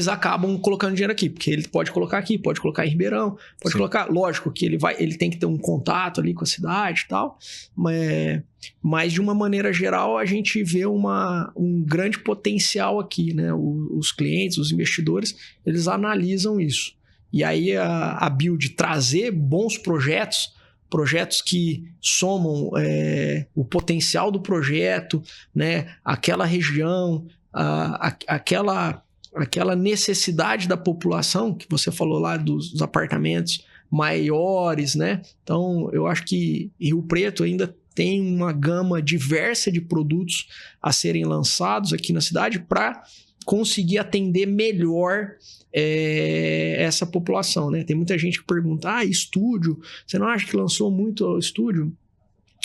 acabam colocando dinheiro aqui, porque ele pode colocar aqui, pode colocar em Ribeirão, pode colocar... Lógico que ele tem que ter um contato ali com a cidade e tal, mas de uma maneira geral a gente vê um grande potencial aqui, né? Os clientes, os investidores, eles analisam isso. E aí a Build trazer bons projetos que somam o potencial do projeto, né? Aquela região, aquela necessidade da população, que você falou lá dos apartamentos maiores, né? Então, eu acho que Rio Preto ainda tem uma gama diversa de produtos a serem lançados aqui na cidade para conseguir atender melhor essa população, né? Tem muita gente que pergunta, estúdio, você não acha que lançou muito estúdio?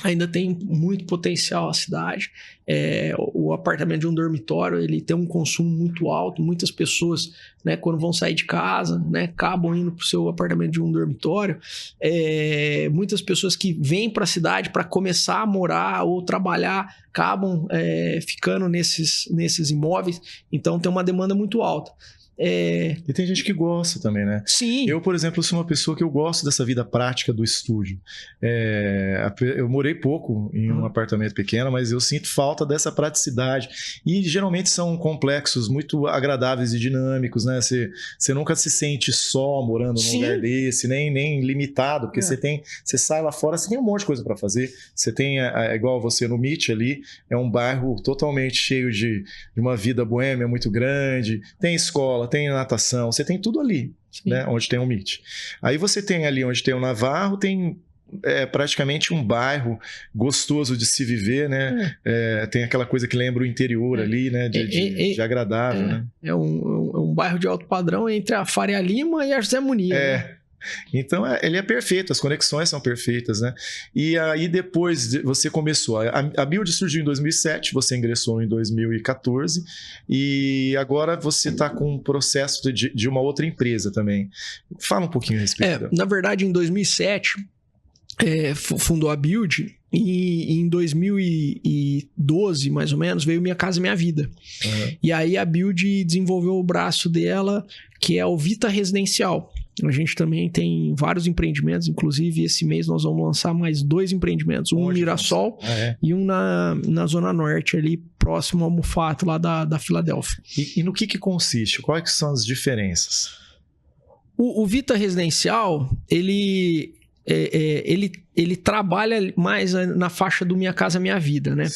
Ainda tem muito potencial a cidade. O apartamento de um dormitório, ele tem um consumo muito alto. Muitas pessoas, né, quando vão sair de casa, né, acabam indo para o seu apartamento de um dormitório. Muitas pessoas que vêm para a cidade para começar a morar ou trabalhar acabam ficando nesses imóveis. Então, tem uma demanda muito alta. E tem gente que gosta também, né? Sim. Eu, por exemplo, sou uma pessoa que eu gosto dessa vida prática do estúdio. Eu morei pouco em um apartamento pequeno, mas eu sinto falta dessa praticidade. E geralmente são complexos muito agradáveis e dinâmicos, né? Você nunca se sente só morando num lugar desse, nem limitado, porque você sai lá fora, você tem um monte de coisa para fazer. Você tem, igual você no Meet ali, é um bairro totalmente cheio de uma vida boêmia muito grande, tem escola, tem natação, você tem tudo ali, né, onde tem um Meet. Aí você tem ali onde tem o Navarro, tem praticamente um bairro gostoso de se viver, né? Tem aquela coisa que lembra o interior ali, né? De agradável, né? É um bairro de alto padrão entre a Faria Lima e a José Munir. Né? Então, ele é perfeito, as conexões são perfeitas, né? E aí, depois você começou. A Build surgiu em 2007, você ingressou em 2014, e agora você está com um processo de uma outra empresa também. Fala um pouquinho a respeito dela. Na verdade, em 2007, fundou a Build, e em 2012, mais ou menos, veio Minha Casa Minha Vida. E aí a Build desenvolveu o braço dela, que é o Vita Residencial. A gente também tem vários empreendimentos, inclusive esse mês nós vamos lançar mais 2 empreendimentos, um em Mirassol e um na Zona Norte, ali próximo ao Mufato, lá da Filadélfia. E no que consiste? Quais são as diferenças? O Vita Residencial, ele trabalha mais na faixa do Minha Casa Minha Vida, né?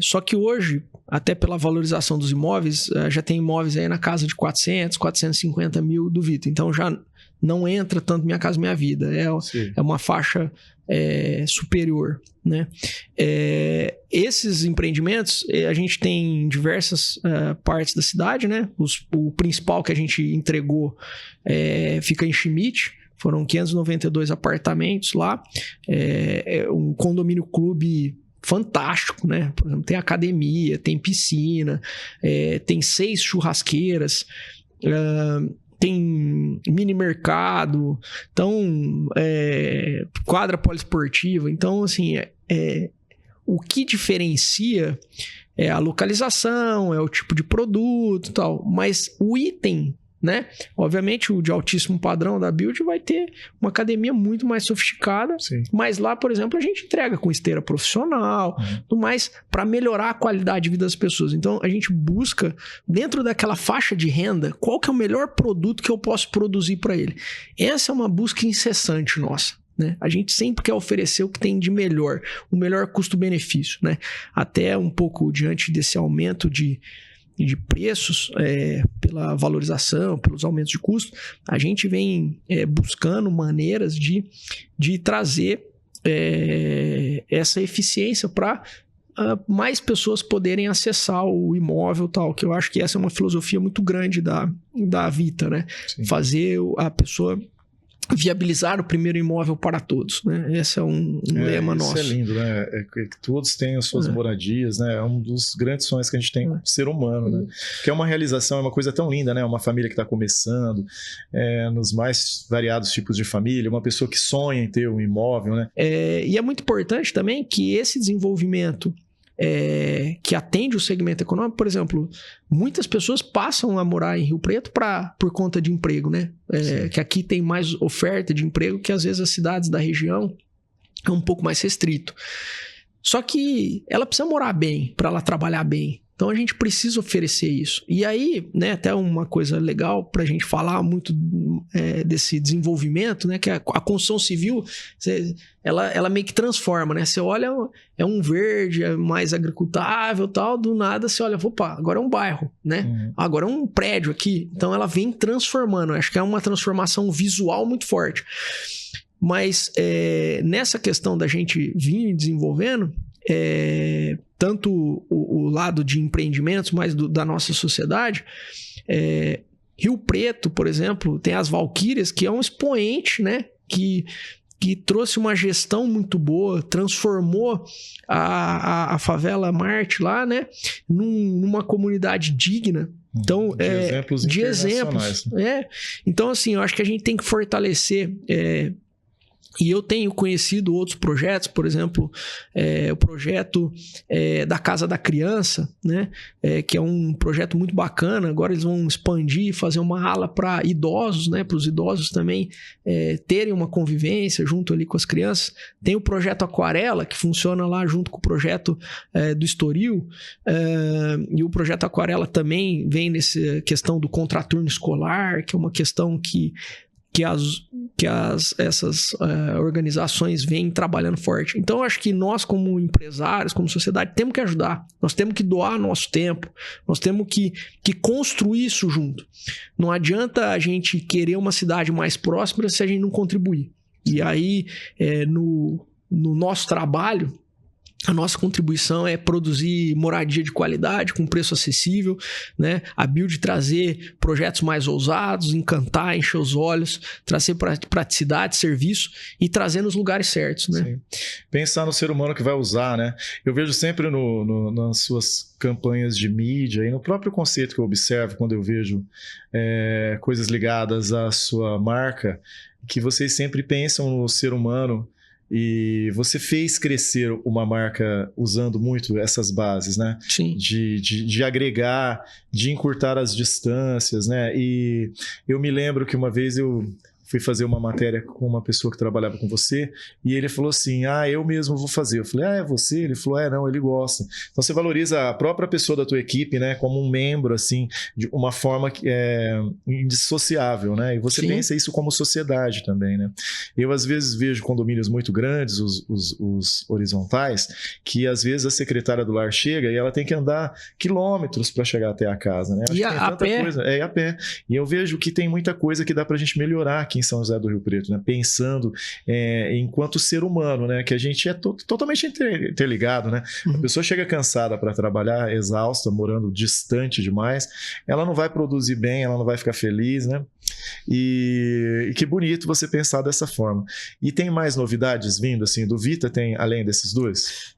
Só que hoje, até pela valorização dos imóveis, já tem imóveis aí na casa de 400, 450 mil do Vita. Então já não entra tanto Minha Casa Minha Vida. É uma faixa superior, né? Esses empreendimentos, a gente tem em diversas partes da cidade, né? O principal que a gente entregou fica em Schmidt, Foram 592 apartamentos lá, um condomínio clube fantástico, né? Por exemplo, tem academia, tem piscina, tem 6 churrasqueiras, tem mini mercado, então quadra poliesportiva. Então, assim, o que diferencia é a localização, é o tipo de produto e tal, mas o item, né? Obviamente, o de altíssimo padrão da Build vai ter uma academia muito mais sofisticada, Sim. mas lá, por exemplo, a gente entrega com esteira profissional, tudo mais, para melhorar a qualidade de vida das pessoas. Então, a gente busca, dentro daquela faixa de renda, qual que é o melhor produto que eu posso produzir para ele. Essa é uma busca incessante nossa. Né? A gente sempre quer oferecer o que tem de melhor, o melhor custo-benefício, né? Até um pouco diante desse aumento de preços, pela valorização, pelos aumentos de custo, a gente vem buscando maneiras de trazer essa eficiência para mais pessoas poderem acessar o imóvel tal, que eu acho que essa é uma filosofia muito grande da Vita, né? Sim. Fazer a pessoa viabilizar o primeiro imóvel para todos, né? Esse é um lema nosso. Isso é lindo, né? Que todos tenham as suas moradias, né? É um dos grandes sonhos que a gente tem como ser humano, né? Que é uma realização, é uma coisa tão linda, né? Uma família que está começando, nos mais variados tipos de família, uma pessoa que sonha em ter um imóvel, né? E é muito importante também que esse desenvolvimento que atende o segmento econômico, por exemplo, muitas pessoas passam a morar em Rio Preto por conta de emprego, né? Que aqui tem mais oferta de emprego que às vezes as cidades da região é um pouco mais restrito. Só que ela precisa morar bem para ela trabalhar bem. Então a gente precisa oferecer isso. E aí, né, até uma coisa legal para a gente falar muito desse desenvolvimento, né, que a construção civil, ela meio que transforma, né? Você olha, é um verde, é mais agricultável, tal, do nada você olha, opa, agora é um bairro, né? Agora é um prédio aqui. Então ela vem transformando. Acho que é uma transformação visual muito forte. Mas nessa questão da gente vir desenvolvendo, tanto o lado de empreendimentos, mas da nossa sociedade, Rio Preto, por exemplo, tem as Valquírias, que é um expoente, né? Que trouxe uma gestão muito boa, transformou a favela Marte lá, né? Numa comunidade digna. Então, de exemplos. Então, assim, eu acho que a gente tem que fortalecer. E eu tenho conhecido outros projetos, por exemplo, o projeto da Casa da Criança, né? Que é um projeto muito bacana. Agora eles vão expandir e fazer uma ala para idosos, né? Para os idosos também terem uma convivência junto ali com as crianças. Tem o projeto Aquarela, que funciona lá junto com o projeto do Estoril. E o projeto Aquarela também vem nessa questão do contraturno escolar, que é uma questão que essas organizações vêm trabalhando forte. Então, eu acho que nós, como empresários, como sociedade, temos que ajudar. Nós temos que doar nosso tempo. Nós temos que construir isso junto. Não adianta a gente querer uma cidade mais próspera se a gente não contribuir. E aí, no nosso trabalho, a nossa contribuição é produzir moradia de qualidade, com preço acessível, né? A Build trazer projetos mais ousados, encantar, encher os olhos, trazer praticidade, serviço e trazer nos lugares certos, né? Sim. Pensar no ser humano que vai usar, né? Eu vejo sempre nas suas campanhas de mídia e no próprio conceito que eu observo quando eu vejo coisas ligadas à sua marca, que vocês sempre pensam no ser humano. E você fez crescer uma marca usando muito essas bases, né? Sim. De agregar, de encurtar as distâncias, né? E eu me lembro que uma vez eu fui fazer uma matéria com uma pessoa que trabalhava com você e ele falou assim, eu mesmo vou fazer. Eu falei, é você? Ele falou, não, ele gosta. Então você valoriza a própria pessoa da tua equipe, né? Como um membro, assim, de uma forma que é indissociável, né? E você Sim. pensa isso como sociedade também, né? Eu às vezes vejo condomínios muito grandes, os horizontais, que às vezes a secretária do lar chega e ela tem que andar quilômetros para chegar até a casa, né? E a pé? Coisa. A pé. E eu vejo que tem muita coisa que dá pra gente melhorar aqui em São José do Rio Preto, né? Pensando enquanto ser humano, né? Que a gente é totalmente interligado, né? A pessoa chega cansada para trabalhar, exausta, morando distante demais, ela não vai produzir bem, ela não vai ficar feliz, né? E que bonito você pensar dessa forma. E tem mais novidades vindo, assim, do Vita, tem além desses dois?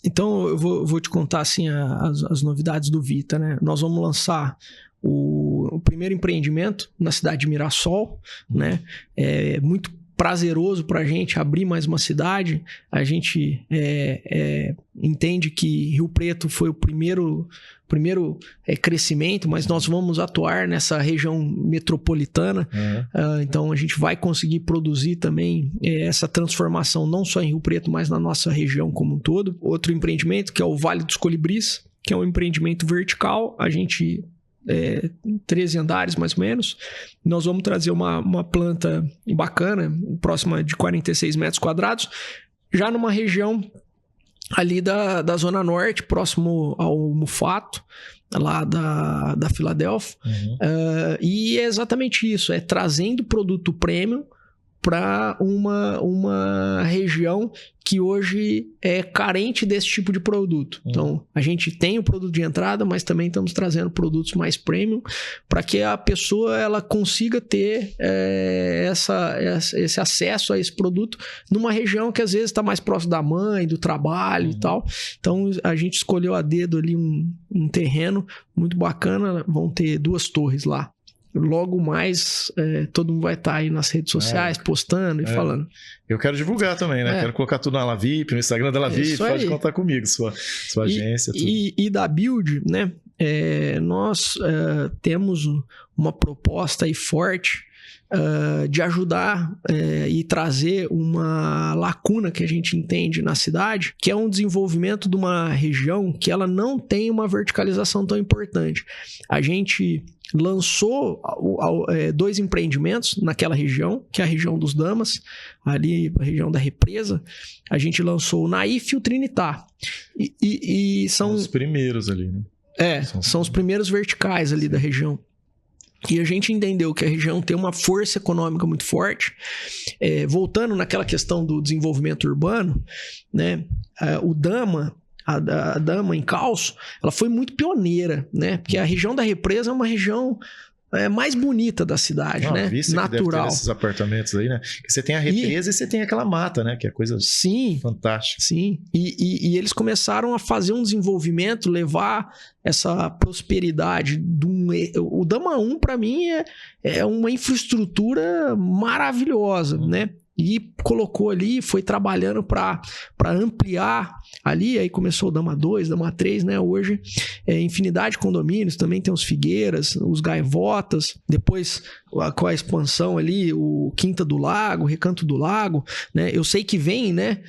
Então eu vou te contar, assim, as novidades do Vita, né? Nós vamos lançar o primeiro empreendimento na cidade de Mirassol, né? É muito prazeroso para a gente abrir mais uma cidade. A gente entende que Rio Preto foi o primeiro crescimento, mas nós vamos atuar nessa região metropolitana. Então a gente vai conseguir produzir também essa transformação não só em Rio Preto, mas na nossa região como um todo. Outro empreendimento que é o Vale dos Colibris, que é um empreendimento vertical. A gente 13 andares mais ou menos. Nós vamos trazer uma planta bacana, próxima de 46 metros quadrados, já numa região ali da Zona Norte, próximo ao Mufato, lá da Filadélfia. E é exatamente isso, trazendo produto premium para uma região que hoje é carente desse tipo de produto. Então, a gente tem o produto de entrada, mas também estamos trazendo produtos mais premium para que a pessoa ela consiga ter esse acesso a esse produto numa região que às vezes está mais próximo da mãe, do trabalho e tal. Então, a gente escolheu a dedo ali um terreno muito bacana. Vão ter 2 torres lá. Logo mais, todo mundo vai estar aí nas redes sociais, postando e falando. Eu quero divulgar também, né? Quero colocar tudo na Lavip, no Instagram da Lavip. Pode contar comigo, sua agência. Tudo. E da Build, né? Nós temos uma proposta aí forte de ajudar e trazer uma lacuna que a gente entende na cidade, que é um desenvolvimento de uma região que ela não tem uma verticalização tão importante. A gente lançou 2 empreendimentos naquela região, que é a região dos Damas, ali a região da Represa. A gente lançou o Naif e o Trinitá. E são os primeiros ali, né? São os primeiros verticais ali da região. E a gente entendeu que a região tem uma força econômica muito forte. Voltando naquela questão do desenvolvimento urbano, né? O Dama, a Dama em Calço, ela foi muito pioneira, né? Porque a região da Represa é uma região mais bonita da cidade, né? Natural. Que deve ter esses apartamentos aí, né? Que você tem a Represa e você tem aquela mata, né? Que é coisa fantástica. Sim, e eles começaram a fazer um desenvolvimento, levar essa prosperidade. O Dama 1, para mim, é uma infraestrutura maravilhosa, né? E colocou ali, foi trabalhando para ampliar ali, aí começou o Dama 2, Dama 3, né? Hoje infinidade de condomínios, também tem os Figueiras, os Gaivotas, depois com a expansão ali, o Quinta do Lago, Recanto do Lago, né? Eu sei que vem, né,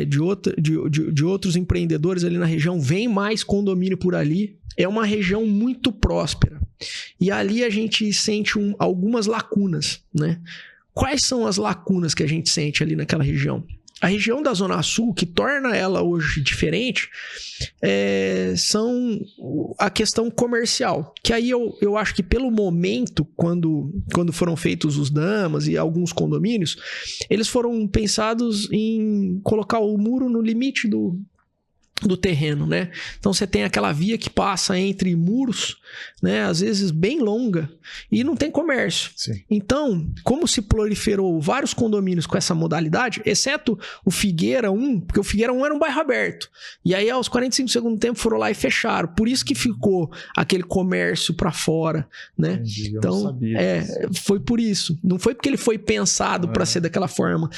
de outros empreendedores ali na região, vem mais condomínio por ali. É uma região muito próspera. E ali a gente sente algumas lacunas, né? Quais são as lacunas que a gente sente ali naquela região? A região da Zona Sul, que torna ela hoje diferente, são a questão comercial. Que aí eu acho que pelo momento, quando foram feitos os Damas e alguns condomínios, eles foram pensados em colocar o muro no limite do terreno, né? Então você tem aquela via que passa entre muros, né? Às vezes bem longa, e não tem comércio. Sim. Então, como se proliferou vários condomínios com essa modalidade, exceto o Figueira 1, porque o Figueira 1 era um bairro aberto. E aí, aos 45 do segundo tempo, foram lá e fecharam. Por isso que ficou aquele comércio para fora, né? Entendi, eu então, não sabia disso. foi por isso. Não foi porque ele foi pensado para ser daquela forma.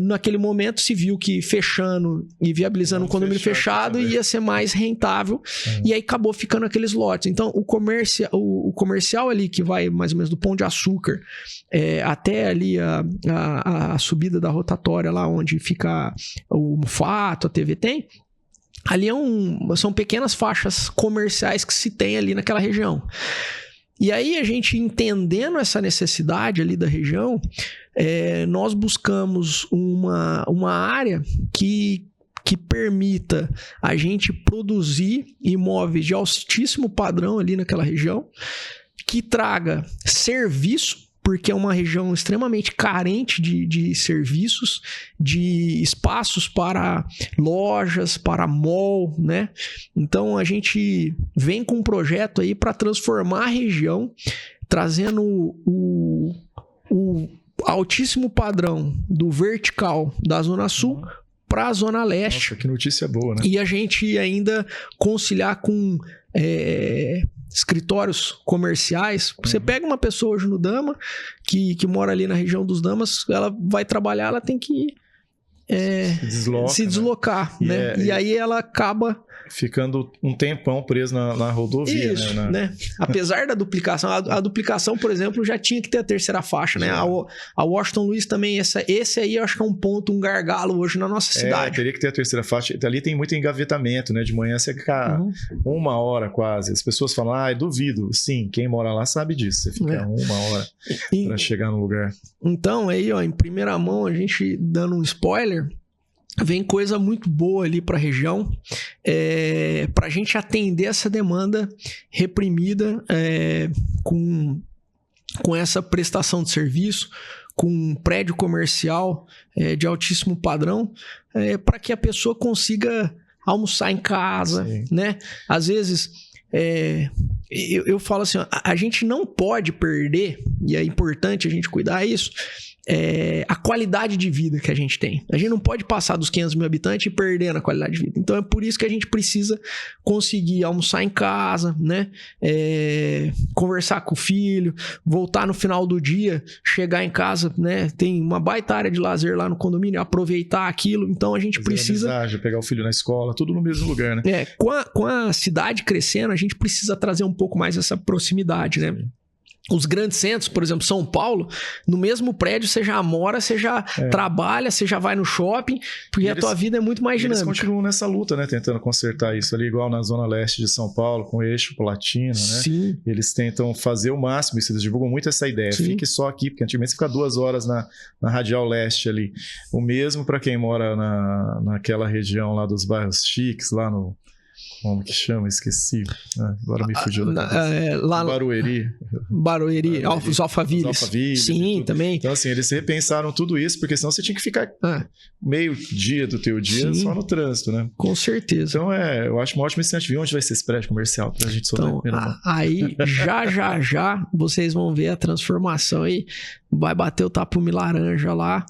Naquele momento se viu que fechando e viabilizando um condomínio fechado ia ser mais rentável, e aí acabou ficando aqueles lotes. Então o comercial ali, que vai mais ou menos do Pão de Açúcar até ali a subida da rotatória lá onde fica o Mufato, a TV tem, ali são pequenas faixas comerciais que se tem ali naquela região. E aí a gente entendendo essa necessidade ali da região, nós buscamos uma área que permita a gente produzir imóveis de altíssimo padrão ali naquela região, que traga serviço porque é uma região extremamente carente de serviços, de espaços para lojas, para mall, né? Então a gente vem com um projeto aí para transformar a região, trazendo o altíssimo padrão do vertical da Zona Sul para a Zona Leste. Nossa, que notícia boa, né? E a gente ainda conciliar com escritórios comerciais. Você pega uma pessoa hoje no Dama, que mora ali na região dos Damas, ela vai trabalhar, ela tem que se deslocar, né? E aí ela acaba ficando um tempão preso na rodovia. Isso, né? Apesar da duplicação, a duplicação, por exemplo, já tinha que ter a terceira faixa, né? A Washington Luiz também, esse aí eu acho que é um ponto, um gargalo hoje na nossa cidade. Teria que ter a terceira faixa. Ali tem muito engavetamento, né? De manhã você fica 1 hora quase. As pessoas falam, duvido. Sim, quem mora lá sabe disso. Você fica 1 hora para chegar no lugar. Então, aí, ó, em primeira mão, a gente dando um spoiler, vem coisa muito boa ali para a região, para a gente atender essa demanda reprimida com essa prestação de serviço, com um prédio comercial de altíssimo padrão, para que a pessoa consiga almoçar em casa, né? Às vezes, eu falo assim, ó, a gente não pode perder, e é importante a gente cuidar disso, a qualidade de vida que a gente tem. A gente não pode passar dos 500 mil habitantes e perder na qualidade de vida. Então é por isso que a gente precisa conseguir almoçar em casa, né? Conversar com o filho, voltar no final do dia, chegar em casa, né? Tem uma baita área de lazer lá no condomínio, aproveitar aquilo. Então a gente precisa pegar o filho na escola, tudo no mesmo lugar, né? Com a cidade crescendo, a gente precisa trazer um pouco mais essa proximidade, né? Os grandes centros, por exemplo, São Paulo, no mesmo prédio você já mora, você já trabalha, você já vai no shopping, porque a tua vida é muito mais dinâmica. Eles continuam nessa luta, né? Tentando consertar isso ali, igual na Zona Leste de São Paulo, com o eixo Platino, né? Sim. Eles tentam fazer o máximo, eles divulgam muito essa ideia. Sim. Fique só aqui, porque antigamente você fica 2 horas na Radial Leste ali. O mesmo para quem mora naquela região lá dos bairros chiques, lá no... Como que chama? Esqueci. Agora me fugiu da cabeça. Lá Barueri, os Alphavilles. Sim, também. Então, assim, eles repensaram tudo isso, porque senão você tinha que ficar meio dia do teu dia só no trânsito, né? Com certeza. Então, eu acho uma ótima iniciativa. Onde vai ser esse prédio comercial pra gente soltar? Então, aí, já, vocês vão ver a transformação aí. Vai bater o tapume laranja lá.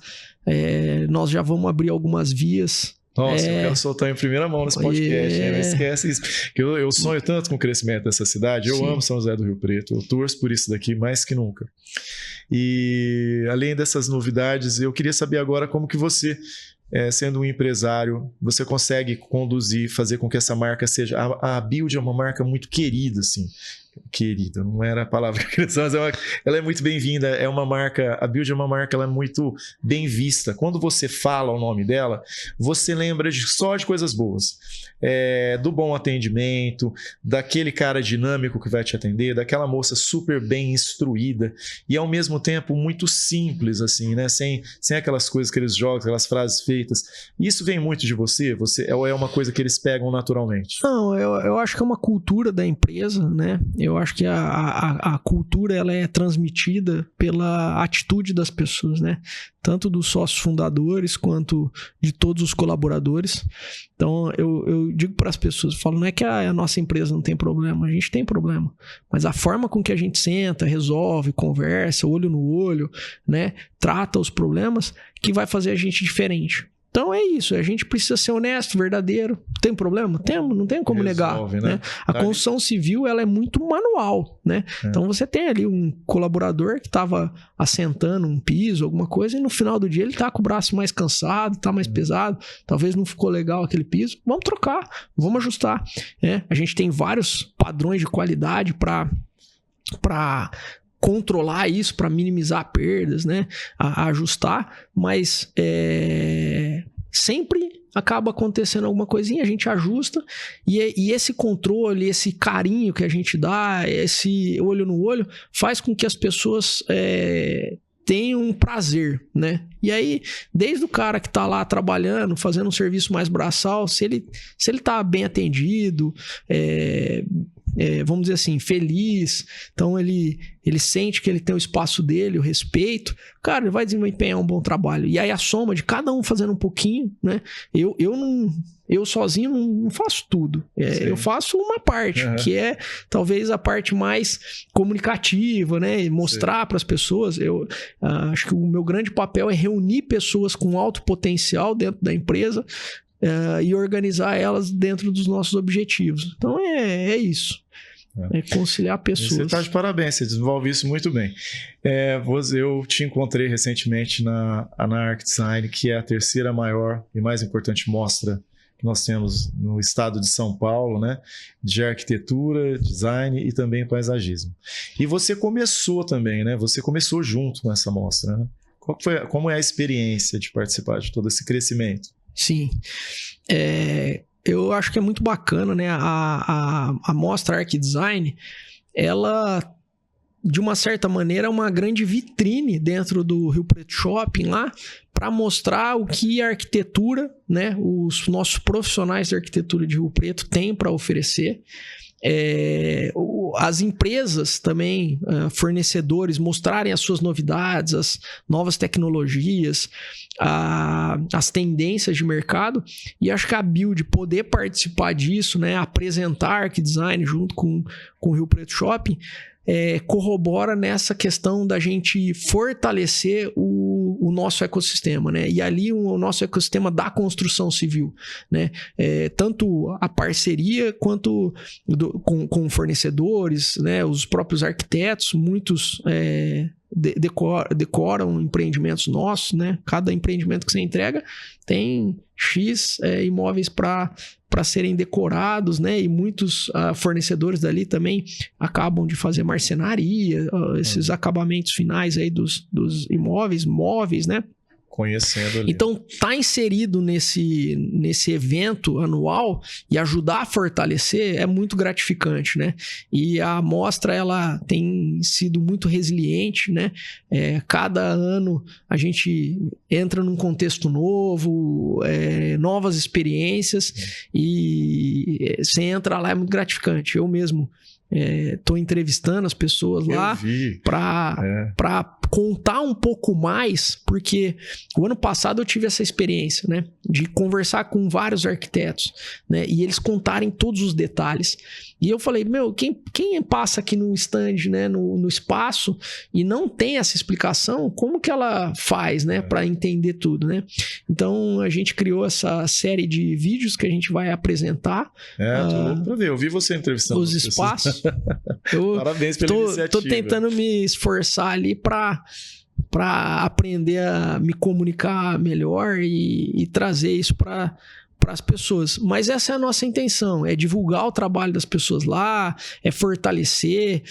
Nós já vamos abrir algumas vias. Nossa, eu quero soltar em primeira mão nesse podcast, Não esquece isso. Eu sonho tanto com o crescimento dessa cidade. Eu amo São José do Rio Preto. Eu torço por isso daqui mais que nunca. E além dessas novidades, eu queria saber agora como que você, sendo um empresário, você consegue conduzir, fazer com que essa marca seja... A Build é uma marca muito querida, assim. Querida, não era a palavra que eu queria usar, mas ela é muito bem-vinda, é uma marca, a Build é uma marca, ela é muito bem vista. Quando você fala o nome dela, você lembra só de coisas boas, do bom atendimento, daquele cara dinâmico que vai te atender, daquela moça super bem instruída e ao mesmo tempo muito simples, assim, né? Sem aquelas coisas, aqueles jogos, aquelas frases feitas. Isso vem muito de você? Ou é uma coisa que eles pegam naturalmente? Não, eu acho que é uma cultura da empresa, né? Eu acho que a cultura ela é transmitida pela atitude das pessoas, né? Tanto dos sócios fundadores quanto de todos os colaboradores. Então, eu digo para as pessoas, eu falo, não é que a nossa empresa não tem problema, a gente tem problema. Mas a forma com que a gente senta, resolve, conversa, olho no olho, né? Trata os problemas, que vai fazer a gente diferente. Então é isso, a gente precisa ser honesto, verdadeiro. Tem problema? Temos, não tem como Resolve, negar. Né? A construção civil ela é muito manual, né? Então você tem ali um colaborador que estava assentando um piso, alguma coisa, e no final do dia ele está com o braço mais cansado, está mais pesado, talvez não ficou legal aquele piso. Vamos trocar, vamos ajustar. A gente tem vários padrões de qualidade para controlar isso, para minimizar perdas, né? A ajustar, mas sempre acaba acontecendo alguma coisinha, a gente ajusta e esse controle, esse carinho que a gente dá, esse olho no olho, faz com que as pessoas tenham um prazer, né? E aí, desde o cara que tá lá trabalhando, fazendo um serviço mais braçal, se ele tá bem atendido, vamos dizer assim, feliz, então ele sente que ele tem o espaço dele, o respeito, cara, ele vai desempenhar um bom trabalho. E aí a soma de cada um fazendo um pouquinho, né? Eu sozinho não faço tudo. Eu faço uma parte, que é talvez a parte mais comunicativa, né? Mostrar para as pessoas. Eu acho que o meu grande papel é reunir pessoas com alto potencial dentro da empresa e organizar elas dentro dos nossos objetivos. Então é isso. É conciliar pessoas. Você está de parabéns, você desenvolve isso muito bem. Eu te encontrei recentemente na ArcDesign, que é a terceira maior e mais importante mostra que nós temos no estado de São Paulo, né? De arquitetura, design e também paisagismo. E você começou também, né? Você começou junto com essa mostra, né? Como é a experiência de participar de todo esse crescimento? Sim. Eu acho que é muito bacana, né? A mostra ArcDesign, ela, de uma certa maneira, é uma grande vitrine dentro do Rio Preto Shopping lá, para mostrar o que a arquitetura, né? Os nossos profissionais de arquitetura de Rio Preto têm para oferecer. As empresas também, fornecedores, mostrarem as suas novidades, as novas tecnologias, as tendências de mercado, e acho que a Build poder participar disso, né, apresentar ArcDesign junto com o Rio Preto Shopping, corrobora nessa questão da gente fortalecer o nosso ecossistema, né? E ali o nosso ecossistema da construção civil, né? Tanto a parceria quanto com fornecedores, né? Os próprios arquitetos, muitos decoram empreendimentos nossos, né? Cada empreendimento que você entrega tem X imóveis para serem decorados, né? E muitos fornecedores dali também acabam de fazer marcenaria, esses acabamentos finais aí dos imóveis, móveis, né? Conhecendo ali. Então, tá inserido nesse evento anual e ajudar a fortalecer é muito gratificante, né? E a mostra, ela tem sido muito resiliente, né? Cada ano a gente entra num contexto novo, novas experiências, e você entra lá, é muito gratificante. Eu mesmo estou entrevistando as pessoas lá para contar um pouco mais, porque o ano passado eu tive essa experiência, né, de conversar com vários arquitetos, né, e eles contarem todos os detalhes. E eu falei, quem passa aqui no stand, né, no espaço, e não tem essa explicação, como que ela faz, né, para entender tudo, né? Então a gente criou essa série de vídeos que a gente vai apresentar. Tô louco pra ver, eu vi você entrevistando os espaços. Parabéns pela iniciativa. Tô tentando me esforçar ali para aprender a me comunicar melhor e trazer isso para as pessoas. Mas essa é a nossa intenção, é divulgar o trabalho das pessoas lá, é fortalecer,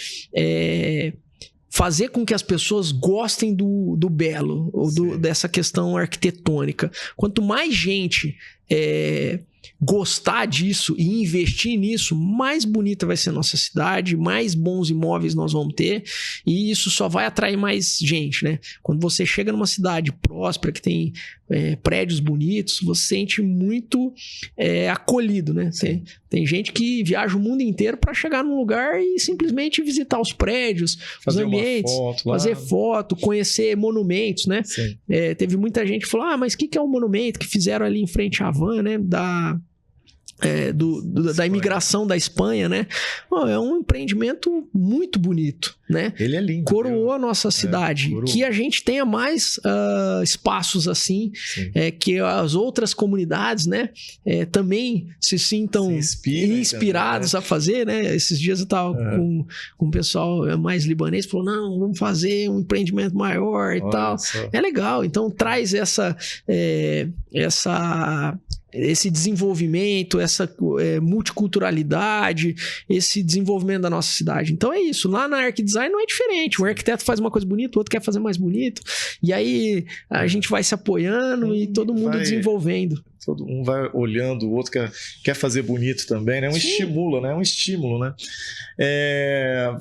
fazer com que as pessoas gostem do belo, ou dessa questão arquitetônica. Quanto mais gente gostar disso e investir nisso, mais bonita vai ser a nossa cidade, mais bons imóveis nós vamos ter, e isso só vai atrair mais gente, né? Quando você chega numa cidade próspera, que tem prédios bonitos, você se sente muito acolhido, né? Tem gente que viaja o mundo inteiro para chegar num lugar e simplesmente visitar os prédios, os ambientes, fazer foto, conhecer monumentos, né? Teve muita gente que falou, mas o que é um monumento que fizeram ali em frente à van, né? Da imigração da Espanha, né? É um empreendimento muito bonito, né? Ele é lindo. Coroou a nossa cidade. Que a gente tenha mais espaços assim, que as outras comunidades, né? Também se sintam inspirados a fazer, né? Esses dias eu estava com um pessoal mais libanês, falou, não, vamos fazer um empreendimento maior e tal. É legal. Então traz esse desenvolvimento, essa multiculturalidade, esse desenvolvimento da nossa cidade. Então é isso. Lá na ArcDesign não é diferente. Um arquiteto faz uma coisa bonita, o outro quer fazer mais bonito. E aí a gente vai se apoiando e todo mundo desenvolvendo. todo um vai olhando, o outro quer fazer bonito também, né? Um estímulo, né?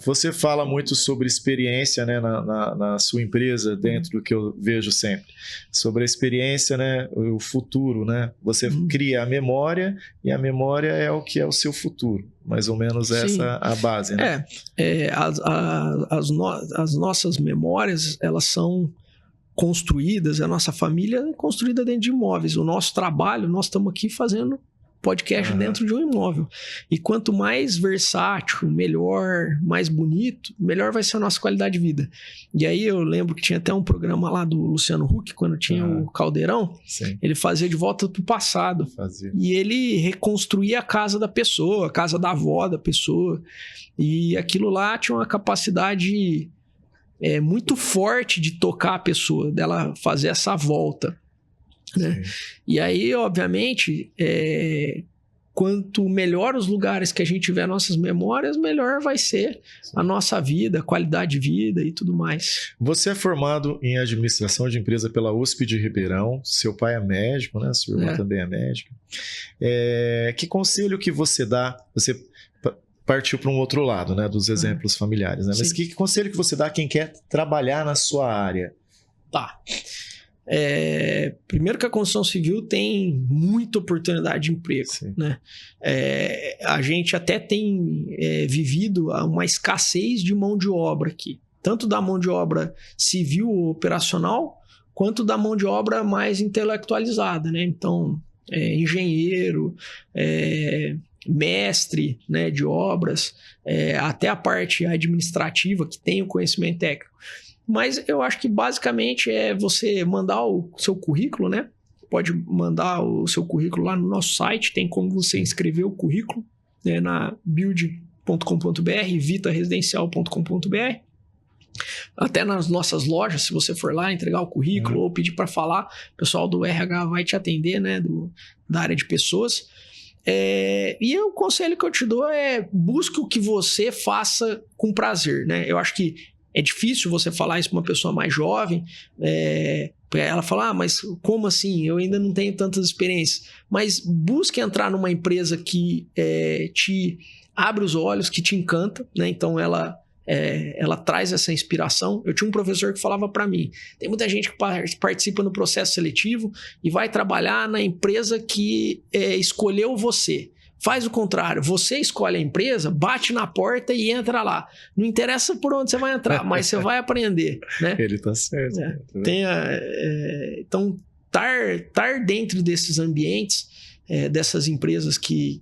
Você fala muito sobre experiência, né, na sua empresa, dentro do que eu vejo sempre, sobre a experiência, né, o futuro, né? Você cria a memória e a memória é o que é o seu futuro, mais ou menos essa a base, né? As nossas memórias, elas são construídas, a nossa família é construída dentro de imóveis. O nosso trabalho, nós estamos aqui fazendo podcast dentro de um imóvel. E quanto mais versátil, melhor, mais bonito, melhor vai ser a nossa qualidade de vida. E aí eu lembro que tinha até um programa lá do Luciano Huck, quando tinha o Caldeirão, ele fazia De Volta pro Passado. E ele reconstruía a casa da pessoa, a casa da avó da pessoa. E aquilo lá tinha uma capacidade muito forte de tocar a pessoa, dela fazer essa volta. Né? E aí, obviamente, quanto melhor os lugares que a gente tiver nossas memórias, melhor vai ser a nossa vida, a qualidade de vida e tudo mais. Você é formado em administração de empresa pela USP de Ribeirão, seu pai é médico, né? Sua irmã também é médica. Que conselho que você dá? Você partiu para um outro lado, né, dos exemplos familiares, né? Mas que conselho que você dá a quem quer trabalhar na sua área? Tá. Primeiro que a construção civil tem muita oportunidade de emprego, né? A gente até tem vivido uma escassez de mão de obra aqui, tanto da mão de obra civil operacional, quanto da mão de obra mais intelectualizada, né? Então, engenheiro, mestre, né, de obras, até a parte administrativa que tem o conhecimento técnico. Mas eu acho que basicamente é você mandar o seu currículo, né? Pode mandar o seu currículo lá no nosso site, tem como você inscrever o currículo, né, na build.com.br, vitaresidencial.com.br. Até nas nossas lojas, se você for lá entregar o currículo ou pedir para falar, o pessoal do RH vai te atender, né, da área de pessoas. E o conselho que eu te dou é busque o que você faça com prazer, né? Eu acho que é difícil você falar isso para uma pessoa mais jovem, ela fala, mas como assim? Eu ainda não tenho tantas experiências. Mas busque entrar numa empresa que te abre os olhos, que te encanta, né? Então ela traz essa inspiração. Eu tinha um professor que falava para mim, tem muita gente que participa no processo seletivo e vai trabalhar na empresa que escolheu você. Faz o contrário, você escolhe a empresa, bate na porta e entra lá. Não interessa por onde você vai entrar, mas você vai aprender, né? Ele tá certo. Então, estar dentro desses ambientes, dessas empresas que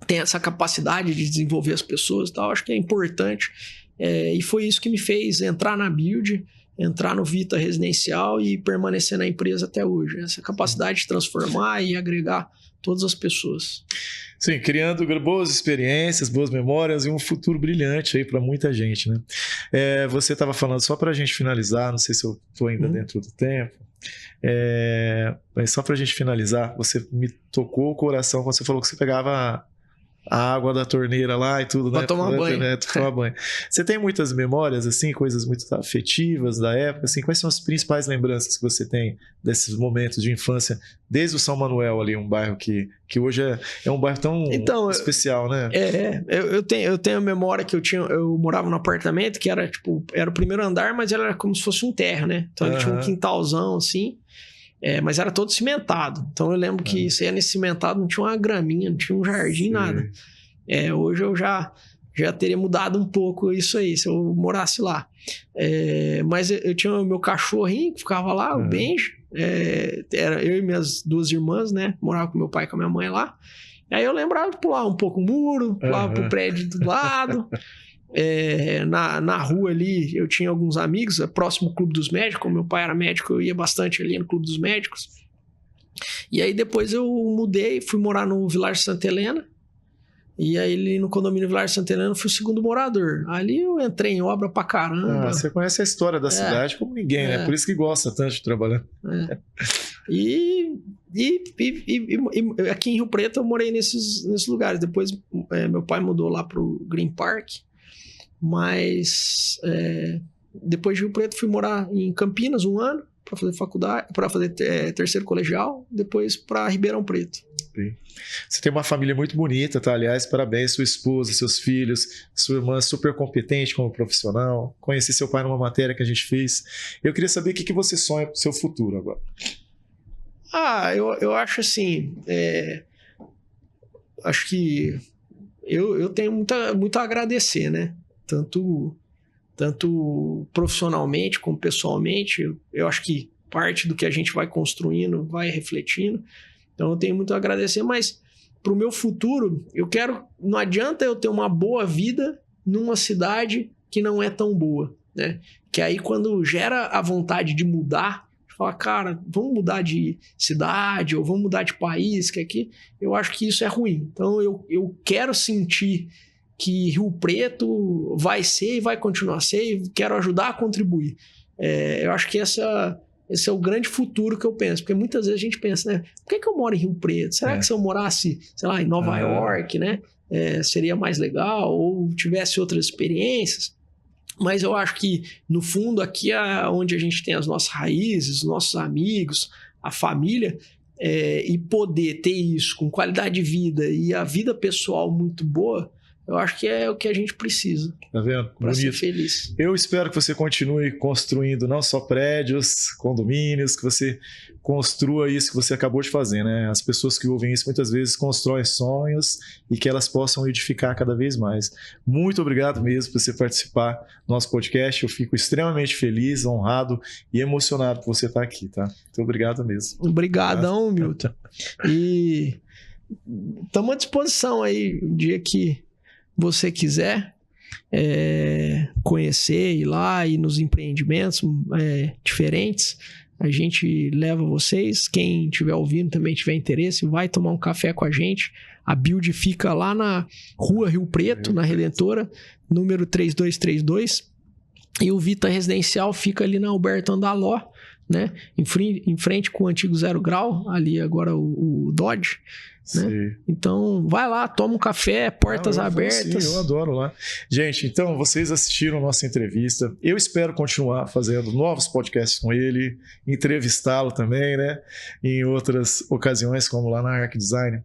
tem essa capacidade de desenvolver as pessoas e tal, acho que é importante. E foi isso que me fez entrar na Build, entrar no Vita Residencial e permanecer na empresa até hoje. Essa capacidade de transformar e agregar todas as pessoas. Sim, criando boas experiências, boas memórias e um futuro brilhante aí para muita gente, né? Você estava falando, só para a gente finalizar, não sei se eu estou ainda dentro do tempo, mas só para a gente finalizar, você me tocou o coração quando você falou que você pegava a água da torneira lá e tudo, pra né? Tomar banho. Tomar banho. Você tem muitas memórias, assim, coisas muito afetivas da época, assim, quais são as principais lembranças que você tem desses momentos de infância, desde o São Manuel ali, um bairro que hoje é um bairro tão especial, né? Eu tenho a memória que eu morava num apartamento que era o primeiro andar, mas era como se fosse um térreo, né? Então ele tinha um quintalzão, assim, mas era todo cimentado. Então eu lembro que você ia nesse cimentado, não tinha uma graminha, não tinha um jardim, nada. Hoje eu já teria mudado um pouco isso aí, se eu morasse lá. Mas eu tinha o meu cachorrinho que ficava lá, o Benji. Era eu e minhas duas irmãs, né? Morava com meu pai e com a minha mãe lá. Aí eu lembrava de pular um pouco o muro, pulava pro prédio do lado. Na rua ali eu tinha alguns amigos, próximo ao Clube dos Médicos. Como meu pai era médico, eu ia bastante ali no Clube dos Médicos. E aí depois eu mudei, fui morar no Vilar Santa Helena. E aí ali no condomínio Vilar Santa Helena eu fui o segundo morador. Ali eu entrei em obra pra caramba. Você conhece a história da cidade como ninguém, né? Por isso que gosta tanto de trabalhar. E aqui em Rio Preto eu morei nesses lugares. Depois meu pai mudou lá pro Green Park. Mas depois de Rio Preto fui morar em Campinas um ano. para fazer faculdade, para fazer terceiro colegial, depois para Ribeirão Preto. Sim. Você tem uma família muito bonita, tá? Aliás, parabéns, sua esposa, seus filhos, sua irmã super competente como profissional. Conheci seu pai numa matéria que a gente fez. Eu queria saber o que você sonha pro seu futuro agora. Eu acho assim, acho que eu tenho muito a agradecer, né? Tanto profissionalmente como pessoalmente. Eu acho que parte do que a gente vai construindo vai refletindo. Então eu tenho muito a agradecer, mas para o meu futuro, não adianta eu ter uma boa vida numa cidade que não é tão boa, né? Que aí quando gera a vontade de mudar, fala, cara, vamos mudar de cidade ou vamos mudar de país, que aqui eu acho que isso é ruim. Então eu quero sentir que Rio Preto vai ser e vai continuar a ser, e quero ajudar a contribuir. Eu acho que esse é o grande futuro que eu penso, porque muitas vezes a gente pensa, né? Por que eu moro em Rio Preto? Será que se eu morasse, sei lá, em Nova York, né? Seria mais legal, ou tivesse outras experiências? Mas eu acho que, no fundo, aqui é onde a gente tem as nossas raízes, os nossos amigos, a família, e poder ter isso com qualidade de vida e a vida pessoal muito boa, eu acho que é o que a gente precisa. Tá vendo? Para ser feliz. Eu espero que você continue construindo não só prédios, condomínios, que você construa isso que você acabou de fazer, né? As pessoas que ouvem isso muitas vezes constroem sonhos e que elas possam edificar cada vez mais. Muito obrigado mesmo por você participar do nosso podcast. Eu fico extremamente feliz, honrado e emocionado por você estar aqui, tá? Muito obrigado mesmo. Obrigadão, Milton. E estamos à disposição aí, o dia que você quiser conhecer, ir lá, ir nos empreendimentos diferentes, a gente leva vocês. Quem estiver ouvindo também tiver interesse, vai tomar um café com a gente. A Build fica lá na Rua Rio Preto, na Redentora, número 3232. E o Vita Residencial fica ali na Alberto Andaló, né? Em frente com o antigo Zero Grau, ali agora o Dodge. Né? Então, vai lá, toma um café, portas abertas. Sim, eu adoro lá. Gente, então, vocês assistiram a nossa entrevista. Eu espero continuar fazendo novos podcasts com ele, entrevistá-lo também, né? Em outras ocasiões, como lá na Arc Design.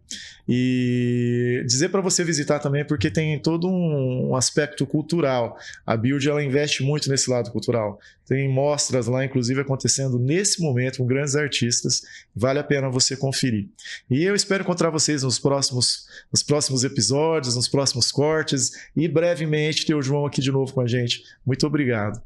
E dizer para você visitar também, porque tem todo um aspecto cultural. A Build, ela investe muito nesse lado cultural. Tem mostras lá, inclusive, acontecendo nesse momento com grandes artistas. Vale a pena você conferir. E eu espero encontrar vocês nos próximos episódios, nos próximos cortes, e brevemente ter o João aqui de novo com a gente. Muito obrigado.